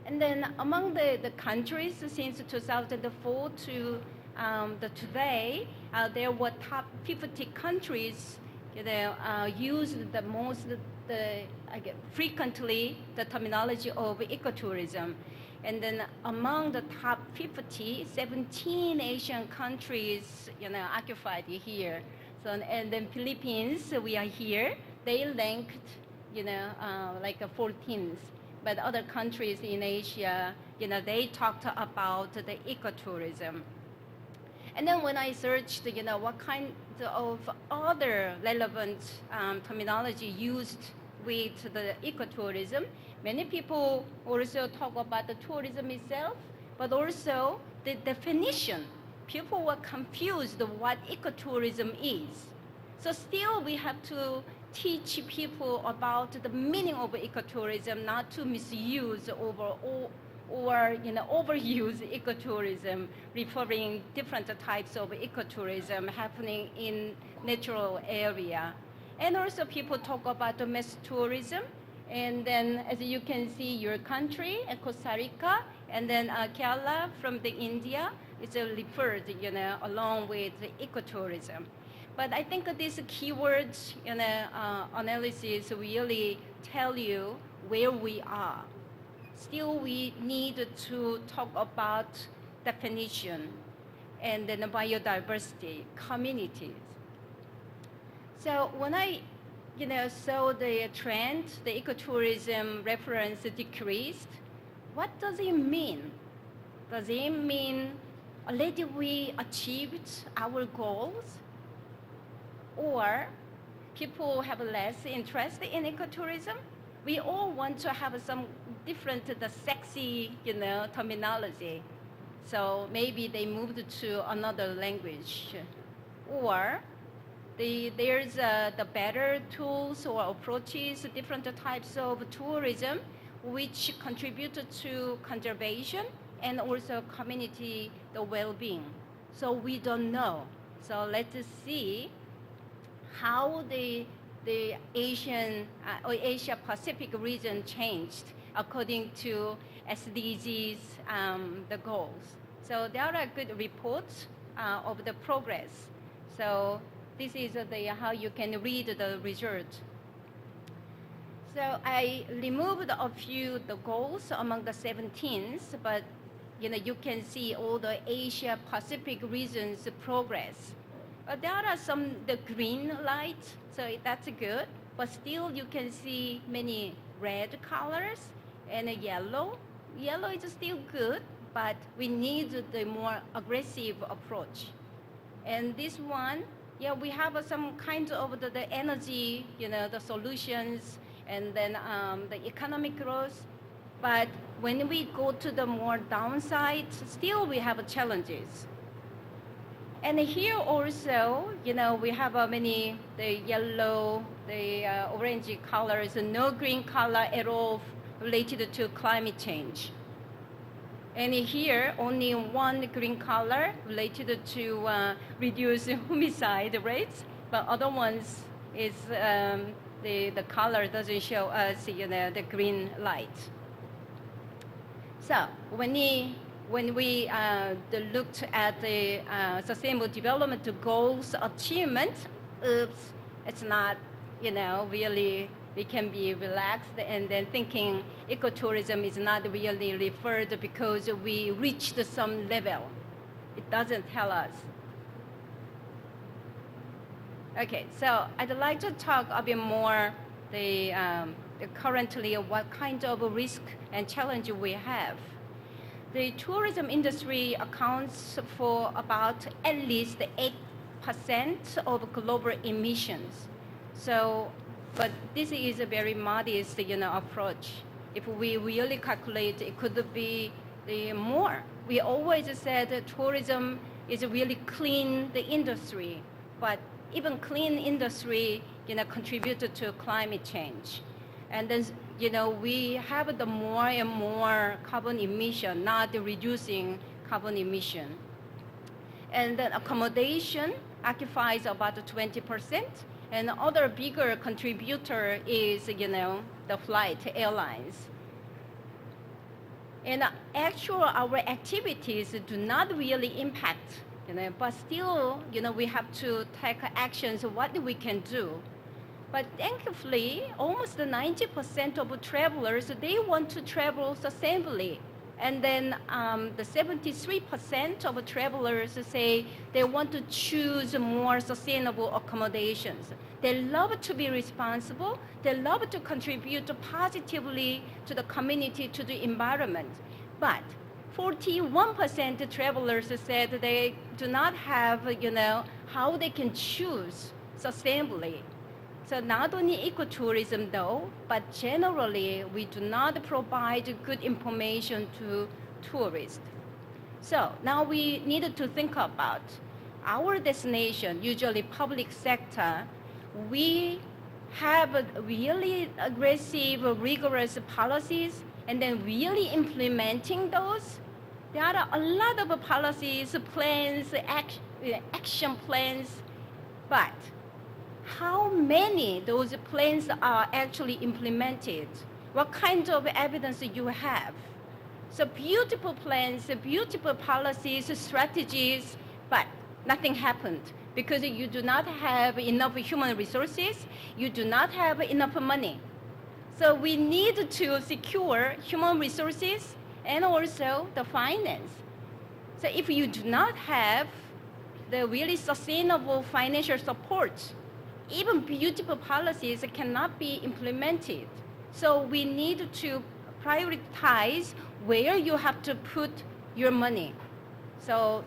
And then among the countries since 2004 to today there were top 50 countries, use the most frequently the terminology of ecotourism. And then among the top 50, 17 Asian countries, occupied here. So, and then Philippines, we are here. They ranked, like a 14th. But other countries in Asia, they talked about the ecotourism. And then when I searched, what kind of other relevant terminology used with the ecotourism, many people also talk about the tourism itself, but also the definition. People were confused what ecotourism is. So still we have to teach people about the meaning of ecotourism, not to misuse or overuse ecotourism, referring different types of ecotourism happening in natural area. And also people talk about domestic tourism. And then as you can see, your country, Costa Rica, and then Kerala from the India, is referred, along with the ecotourism. But I think these keywords analysis really tell you where we are. Still, we need to talk about definition and then biodiversity, communities. So when I, saw the trend, the ecotourism reference decreased, what does it mean? Does it mean already we achieved our goals? Or people have less interest in ecotourism? We all want to have some different, the sexy, terminology. So maybe they moved to another language. Or there's the better tools or approaches, different types of tourism, which contribute to conservation and also community, the well-being. So we don't know. So let's see how the Asian or Asia Pacific region changed according to SDGs, the goals. So there are good reports of the progress. So this is how you can read the result. So I removed a few the goals among the 17s, but you can see all the Asia Pacific region's progress. There are some the green lights, so that's good. But still, you can see many red colors and a yellow. Yellow is still good, but we need the more aggressive approach. And this one, we have some kind of the energy, the solutions, and then the economic growth. But when we go to the more downside, still we have challenges. And here also, we have many, the yellow, the orange colors, and no green color at all related to climate change. And here, only one green color related to reduce homicide rates, but other ones is the color doesn't show us, the green light. So when we looked at the Sustainable Development Goals achievement, it's not, really, we can be relaxed and then thinking ecotourism is not really referred because we reached some level. It doesn't tell us. Okay, so I'd like to talk a bit more currently what kind of risk and challenge we have. The tourism industry accounts for about at least 8% of global emissions. So, but this is a very modest, approach. If we really calculate, it could be more. We always said that tourism is a really clean the industry, but even clean industry, contributed to climate change. And then, we have the more and more carbon emission, not reducing carbon emission. And then accommodation occupies about 20%. And other bigger contributor is, the flight airlines. And actually, our activities do not really impact but still, we have to take actions, what we can do. But thankfully, almost 90% of travelers, they want to travel sustainably. And then the 73% of travelers say they want to choose more sustainable accommodations. They love to be responsible. They love to contribute positively to the community, to the environment. But 41% travelers said they do not have, how they can choose sustainably. So not only ecotourism though, but generally we do not provide good information to tourists. So now we need to think about our destination, usually public sector. We have really aggressive, rigorous policies, and then really implementing those. There are a lot of policies, plans, action plans, but how many those plans are actually implemented? What kind of evidence you have? So beautiful plans, beautiful policies, strategies, but nothing happened because you do not have enough human resources, you do not have enough money. So we need to secure human resources and also the finance. So if you do not have the really sustainable financial support, even beautiful policies cannot be implemented. So we need to prioritize where you have to put your money. So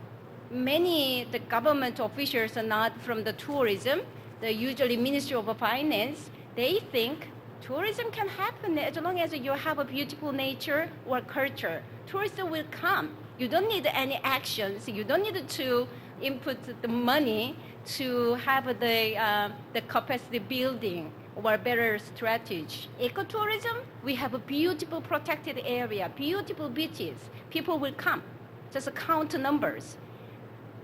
many the government officials are not from the tourism, the usually Ministry of Finance, they think tourism can happen as long as you have a beautiful nature or culture. Tourists will come. You don't need any actions. You don't need to input the money to have the capacity building or better strategy. Ecotourism, we have a beautiful protected area, beautiful beaches. People will come. Just count numbers.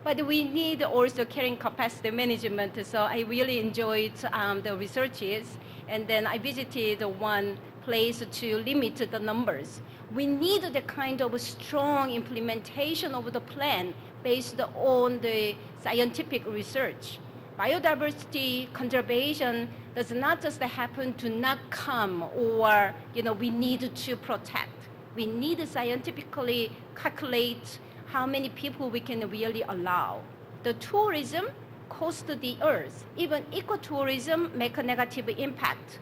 But we need also carrying capacity management. So I really enjoyed the researches. And then I visited one place to limit the numbers. We need the kind of strong implementation of the plan based on the scientific research. Biodiversity conservation does not just happen to not come or, we need to protect. We need to scientifically calculate how many people we can really allow. The tourism costs the earth. Even ecotourism make a negative impact.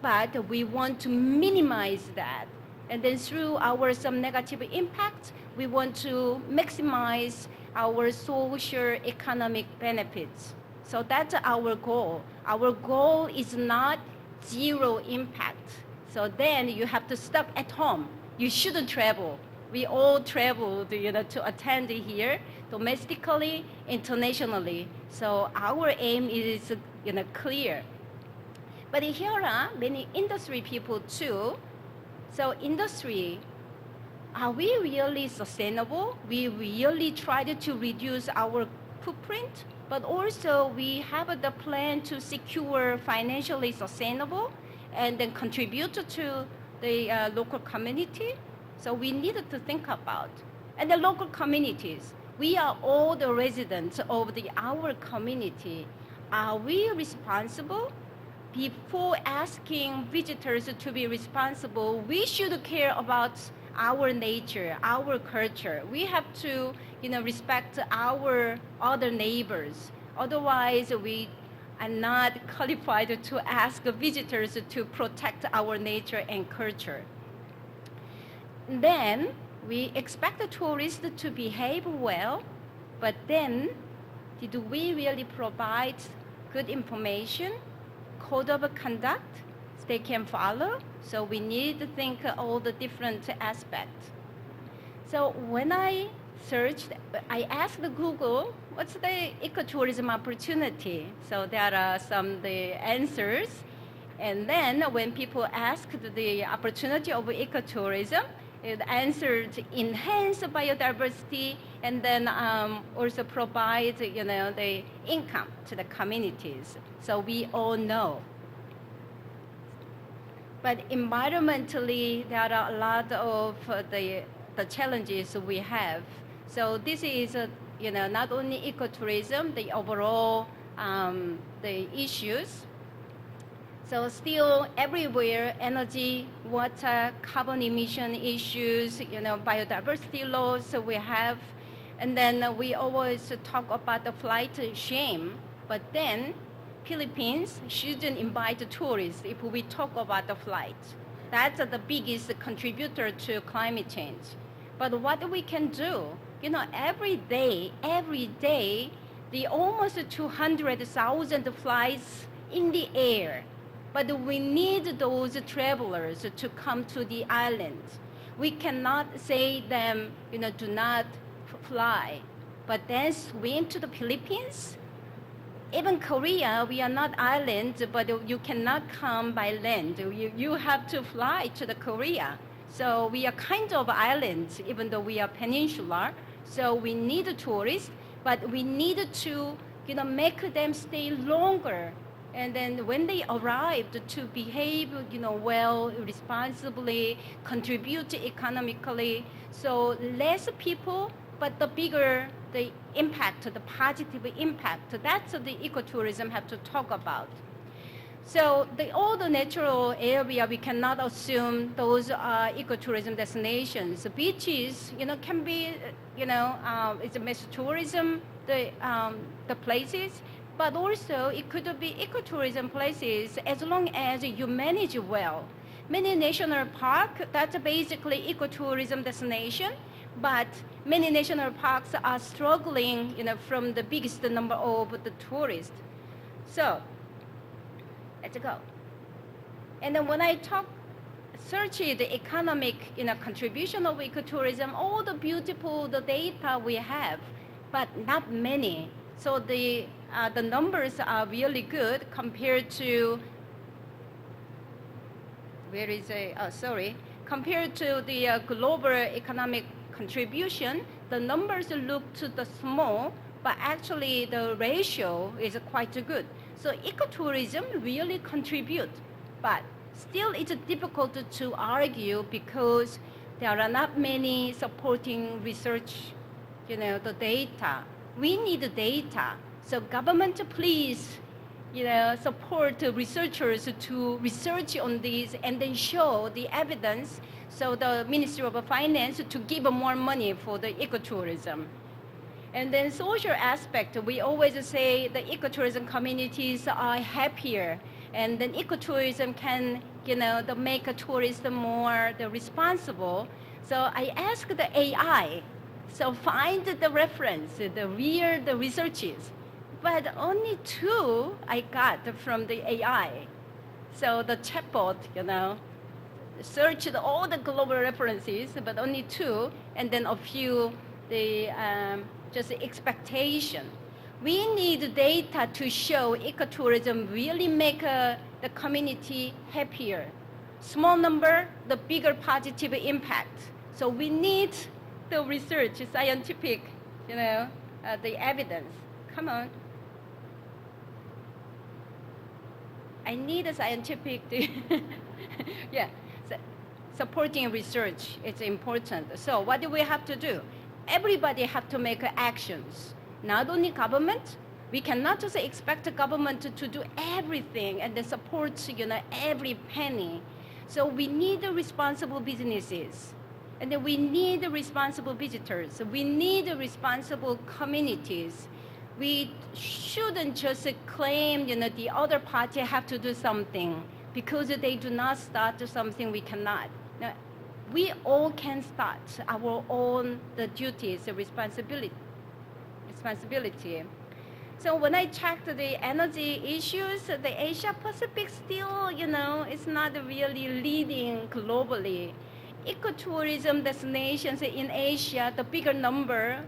But we want to minimize that. And then through our some negative impact, we want to maximize our social economic benefits. So that's our goal. Our goal is not zero impact. So then you have to stop at home. You shouldn't travel. We all traveled, to attend here domestically, internationally. So our aim is, clear. But here are many industry people too. So industry, are we really sustainable? We really tried to reduce our footprint, but also we have the plan to secure financially sustainable and then contribute to the local community. So we needed to think about. And the local communities, we are all the residents of our community. Are we responsible? Before asking visitors to be responsible, we should care about our nature, our culture. We have to, respect our other neighbors. Otherwise, we are not qualified to ask visitors to protect our nature and culture. Then we expect the tourists to behave well, but then did we really provide good information, code of conduct they can follow? So we need to think all the different aspects. So when I searched, I asked Google, what's the ecotourism opportunity? So there are some the answers. And then when people asked the opportunity of ecotourism, it answered enhance biodiversity and then also provide, the income to the communities. So we all know. But environmentally, there are a lot of the challenges we have. So this is, not only ecotourism, the overall the issues. So still everywhere, energy, water, carbon emission issues, biodiversity loss we have. And then we always talk about the flight shame. But then Philippines shouldn't invite tourists if we talk about the flight. That's the biggest contributor to climate change. But what we can do, every day, the almost 200,000 flights in the air. But we need those travelers to come to the island. We cannot say them, do not fly. But then swim to the Philippines? Even Korea, we are not island, but you cannot come by land. You have to fly to the Korea. So we are kind of islands, even though we are peninsular. So we need tourists, but we need to, make them stay longer. And then when they arrived, to behave, well, responsibly, contribute economically. So less people, but the bigger the impact, the positive impact. That's the ecotourism have to talk about. So all the natural area, we cannot assume those are ecotourism destinations. The beaches, can be, it's a mass tourism, the places, but also it could be ecotourism places as long as you manage well. Many national parks, that's basically ecotourism destination, but many national parks are struggling, from the biggest number of the tourists. So let's go. And then when I search the economic, contribution of ecotourism, all the beautiful the data we have, but not many. So the numbers are really good compared to, compared to the global economic contribution, the numbers look to the small, but actually the ratio is quite good. So ecotourism really contribute, but still it's difficult to argue because there are not many supporting research, the data. We need data. So government, please, support researchers to research on this and then show the evidence. So the Ministry of Finance to give more money for the ecotourism. And then social aspect, we always say the ecotourism communities are happier, and then ecotourism can, make a tourist more responsible. So I asked the AI, so find the reference, the researches, but only 2 I got from the AI. So the chatbot, searched all the global references, but only 2, and then a few just expectation. We need data to show ecotourism really make the community happier. Small number, the bigger positive impact. So we need the research, scientific, the evidence. Come on. I need a scientific, yeah. Supporting research is important. So what do we have to do? Everybody have to make actions. Not only government. We cannot just expect the government to do everything and then support, every penny. So we need responsible businesses. And then we need responsible visitors. We need responsible communities. We shouldn't just claim, the other party have to do something because they do not start something we cannot. Now, we all can start our own duties, responsibility. So when I checked the energy issues, the Asia Pacific still, is not really leading globally. Ecotourism destinations in Asia, the bigger number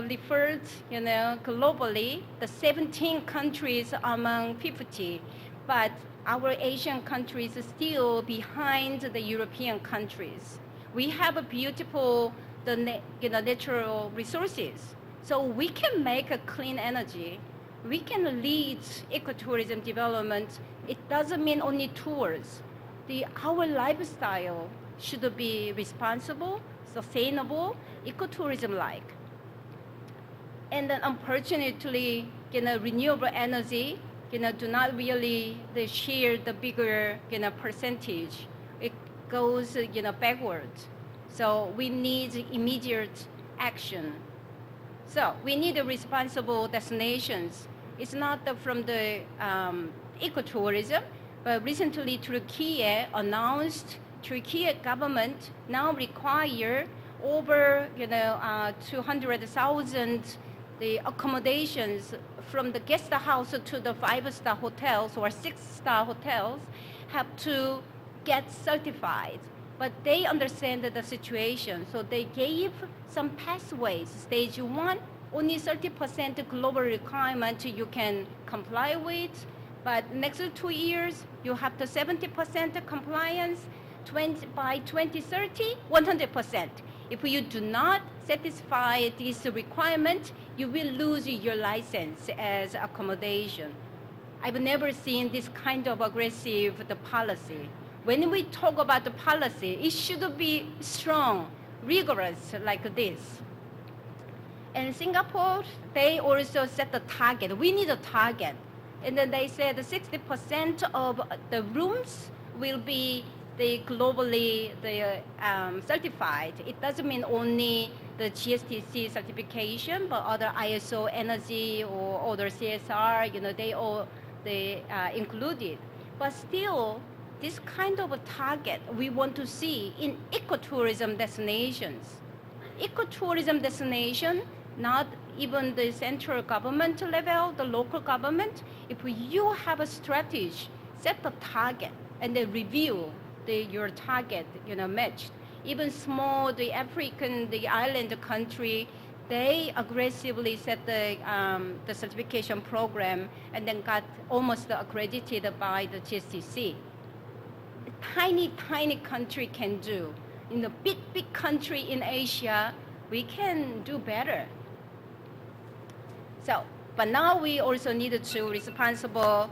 referred, globally, the 17 countries among 50, but our Asian countries are still behind the European countries. We have a beautiful, natural resources, so we can make a clean energy. We can lead ecotourism development. It doesn't mean only tours. Our lifestyle should be responsible, sustainable, ecotourism-like. And then unfortunately, renewable energy, do not really they share the bigger, percentage. It goes, backwards. So we need immediate action. So we need responsible destinations. It's not from the ecotourism, but recently Turkey announced Turkey government now require over 200,000 the accommodations from the guest house to the 5-star hotels or 6-star hotels have to get certified. But they understand the situation, so they gave some pathways. Stage 1, only 30% global requirement you can comply with, but next 2 years, you have the 70% compliance. By 2030, 100%. If you do not satisfy this requirement, you will lose your license as accommodation. I've never seen this kind of aggressive policy. When we talk about the policy, it should be strong, rigorous like this. And Singapore, they also set the target. We need a target. And then they said 60% of the rooms will be globally certified. It doesn't mean only the GSTC certification, but other ISO energy or other CSR, they included. But still, this kind of a target we want to see in ecotourism destinations. Ecotourism destination, not even the central government level, the local government. If you have a strategy, set the target and then review your target, matched. Even small, the African, the island country, they aggressively set the certification program and then got almost accredited by the GSTC. Tiny country can do. In the big country in Asia, we can do better. So, but now we also need to responsible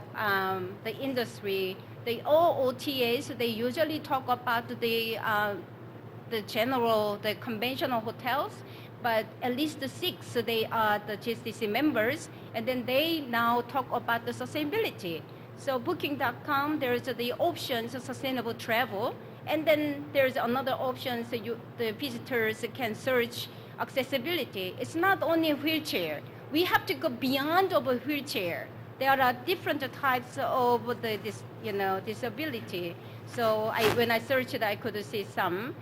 the industry. The all OTAs, they usually talk about the general, the conventional hotels, but at least 6, they are the GSTC members, and then they now talk about the sustainability. So Booking.com, there's the options of sustainable travel, and then there's another option so the visitors can search accessibility. It's not only a wheelchair. We have to go beyond of a wheelchair. There are different types of disability. So when I searched, I could see some.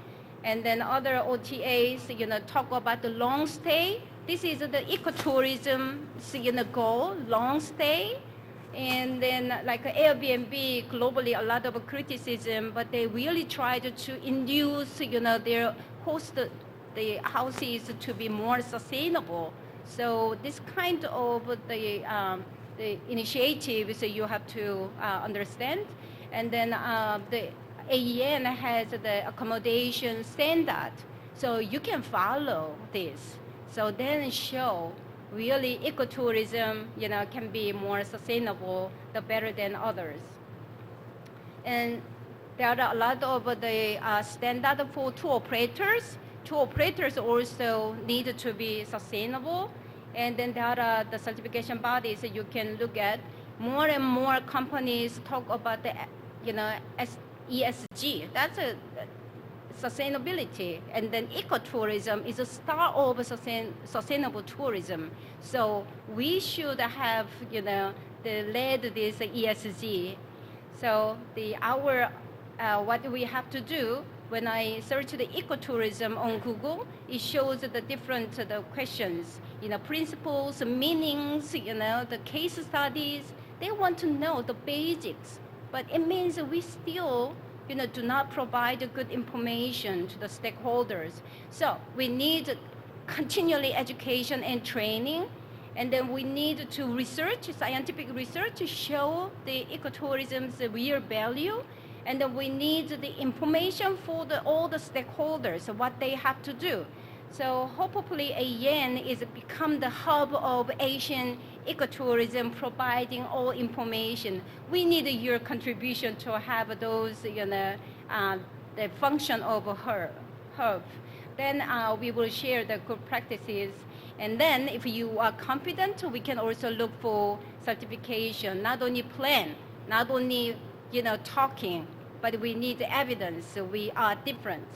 And then other OTAs, talk about the long stay. This is the ecotourism, goal, long stay. And then like Airbnb, globally a lot of criticism, but they really tried to induce, their host, the houses to be more sustainable. So this kind of the initiatives you have to understand. And then the AEN has the accommodation standard. So you can follow this. So then show really ecotourism, can be more sustainable, the better than others. And there are a lot of the standard for tour operators. Tour operators also need to be sustainable. And then there are the certification bodies that you can look at. More and more companies talk about the, ESG. That's a sustainability. And then ecotourism is a star of sustainable tourism. So we should have, led this ESG. So what we have to do, when I search the ecotourism on Google, it shows the different the questions, principles, meanings, the case studies. They want to know the basics, but it means we still, do not provide good information to the stakeholders. So we need continually education and training, and then we need to research, scientific research, to show the ecotourism's real value. And then we need the information for all the stakeholders, what they have to do. So hopefully AEN is become the hub of Asian ecotourism, providing all information. We need your contribution to have those, the function of a hub. Then we will share the good practices. And then if you are competent, we can also look for certification, not only plan, not only talking, but we need evidence. So we are different.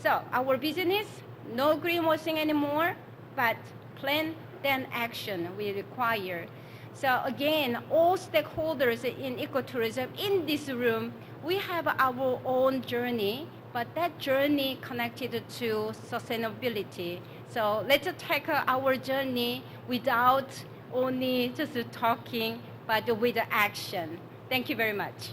So our business, no greenwashing anymore, but plan then action we require. So again, all stakeholders in ecotourism in this room, we have our own journey, but that journey connected to sustainability. So let's tackle our journey without only just talking, but with action. Thank you very much.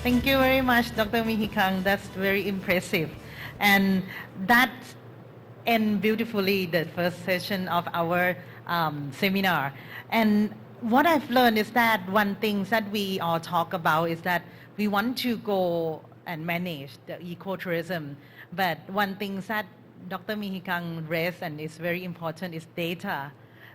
Thank you very much, Dr. Mihikang. That's very impressive. And that end beautifully the first session of our seminar. And what I've learned is that one thing that we all talk about is that we want to go and manage the ecotourism. But one thing that Dr. Mihikang raised and is very important is data.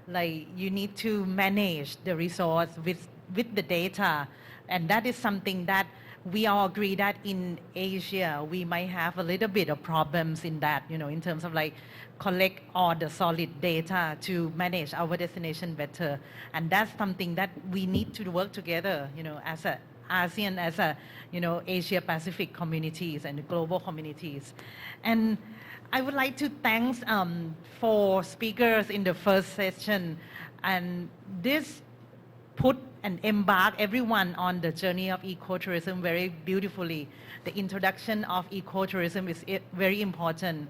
Like you need to manage the resource with the data. And that is something that we all agree that in Asia, we might have a little bit of problems in that, in terms of like collect all the solid data to manage our destination better. And that's something that we need to work together, as a ASEAN, as a, Asia Pacific communities and global communities. And I would like to thank 4 speakers in the first session. And this put and embark everyone on the journey of ecotourism very beautifully. The introduction of ecotourism is very important.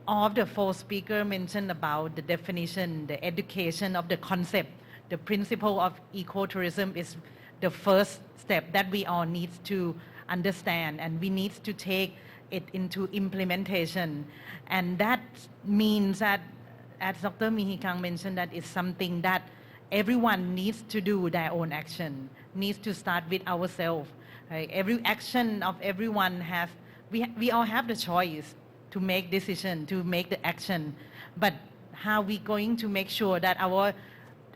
All of the 4 speakers mentioned about the definition, the education of the concept. The principle of ecotourism is the first step that we all need to understand, and we need to take it into implementation. And that means that, as Dr. Mihikang mentioned, that is something that everyone needs to do their own action, needs to start with ourselves. Right? Every action of everyone has, we all have the choice to make decision, to make the action. But how we going to make sure that our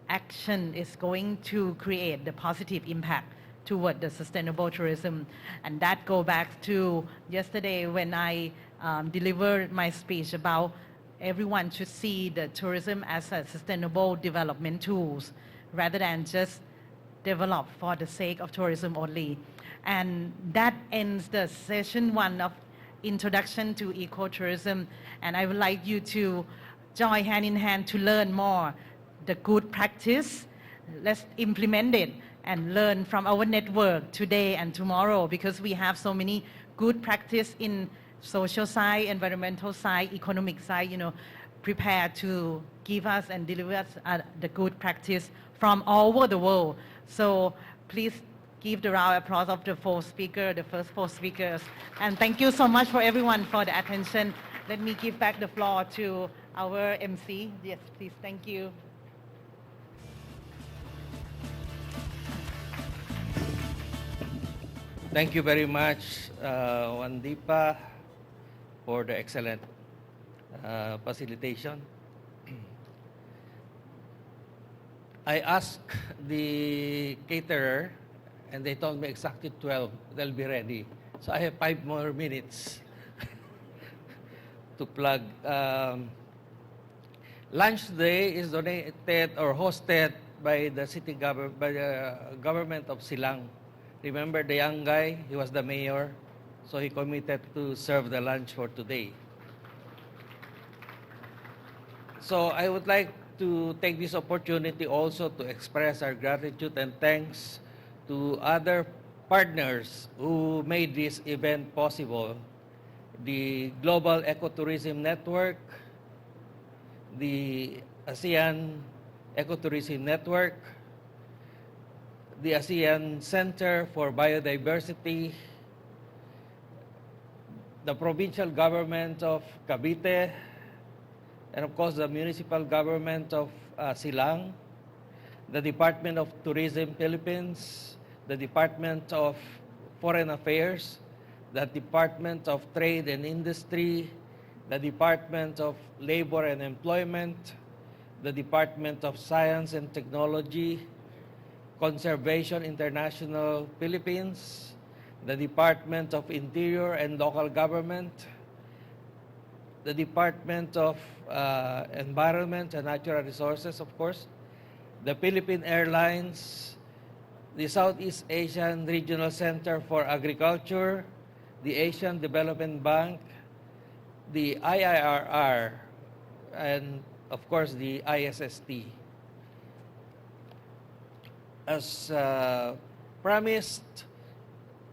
action is going to create the positive impact toward the sustainable tourism? And that go back to yesterday when I delivered my speech about everyone should see the tourism as a sustainable development tools rather than just develop for the sake of tourism only. And that ends the session 1 of introduction to ecotourism. And I would like you to join hand in hand to learn more the good practice. Let's implement it and learn from our network today and tomorrow, because we have so many good practice in social side, environmental side, economic side, prepared to give us and deliver us the good practice from all over the world. So please give the round of applause of the 4 speakers, the first 4 speakers. And thank you so much for everyone for the attention. Let me give back the floor to our MC. Yes, please, thank you. Thank you very much, Wandipa, for the excellent facilitation. I asked the caterer, and they told me exactly 12, they'll be ready. So I have 5 more minutes to plug. Lunch Day is donated or hosted by the by the government of Silang. Remember the young guy? He was the mayor, so he committed to serve the lunch for today. So I would like to take this opportunity also to express our gratitude and thanks to other partners who made this event possible. The Global Ecotourism Network, the ASEAN Ecotourism Network, the ASEAN Center for Biodiversity, the provincial government of Cavite, and of course the municipal government of Silang, the Department of Tourism Philippines, the Department of Foreign Affairs, the Department of Trade and Industry, the Department of Labor and Employment, the Department of Science and Technology, Conservation International Philippines, the Department of Interior and Local Government, the Department of Environment and Natural Resources, of course, the Philippine Airlines, the Southeast Asian Regional Center for Agriculture, the Asian Development Bank, the IIRR, and of course the ISST. As promised,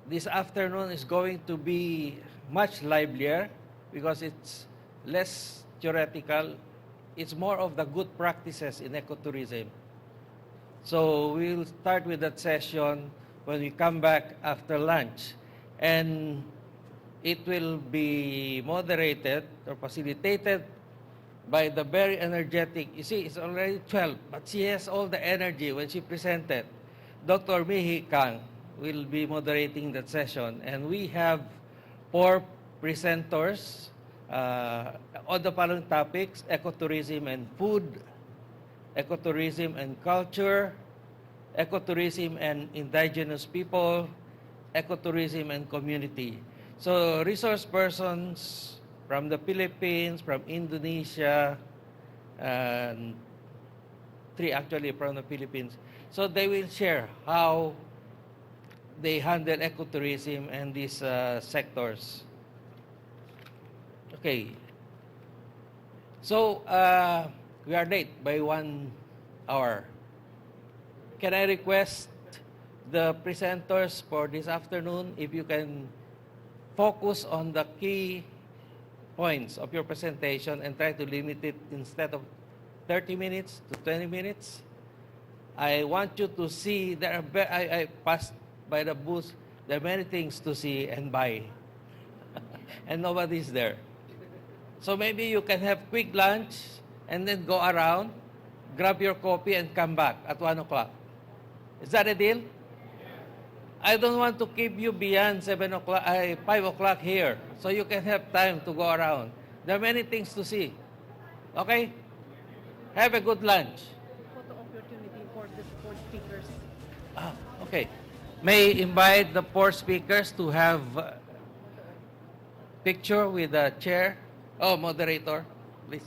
this afternoon is going to be much livelier because it's less theoretical. It's more of the good practices in ecotourism. So we'll start with that session when we come back after lunch. And it will be moderated or facilitated by the very energetic, you see, it's already 12, but she has all the energy when she presented. Dr. Mihi Kang will be moderating that session. And we have 4 presenters on the following topics: ecotourism and food, ecotourism and culture, ecotourism and indigenous people, ecotourism and community. So resource persons from the Philippines, from Indonesia, and 3 actually from the Philippines. So they will share how they handle ecotourism and these sectors. Okay. So we are late by 1 hour. Can I request the presenters for this afternoon, if you can focus on the key points of your presentation and try to limit it, instead of 30 minutes to 20 minutes. I want you to see, I passed by the booth, there are many things to see and buy. And nobody's there. So maybe you can have quick lunch and then go around, grab your coffee and come back at 1 o'clock. Is that a deal? I don't want to keep you beyond 5 o'clock here, so you can have time to go around. There are many things to see. Okay? Have a good lunch. Photo opportunity for the 4 speakers. Okay. May invite the 4 speakers to have picture with the chair. Oh, moderator, please.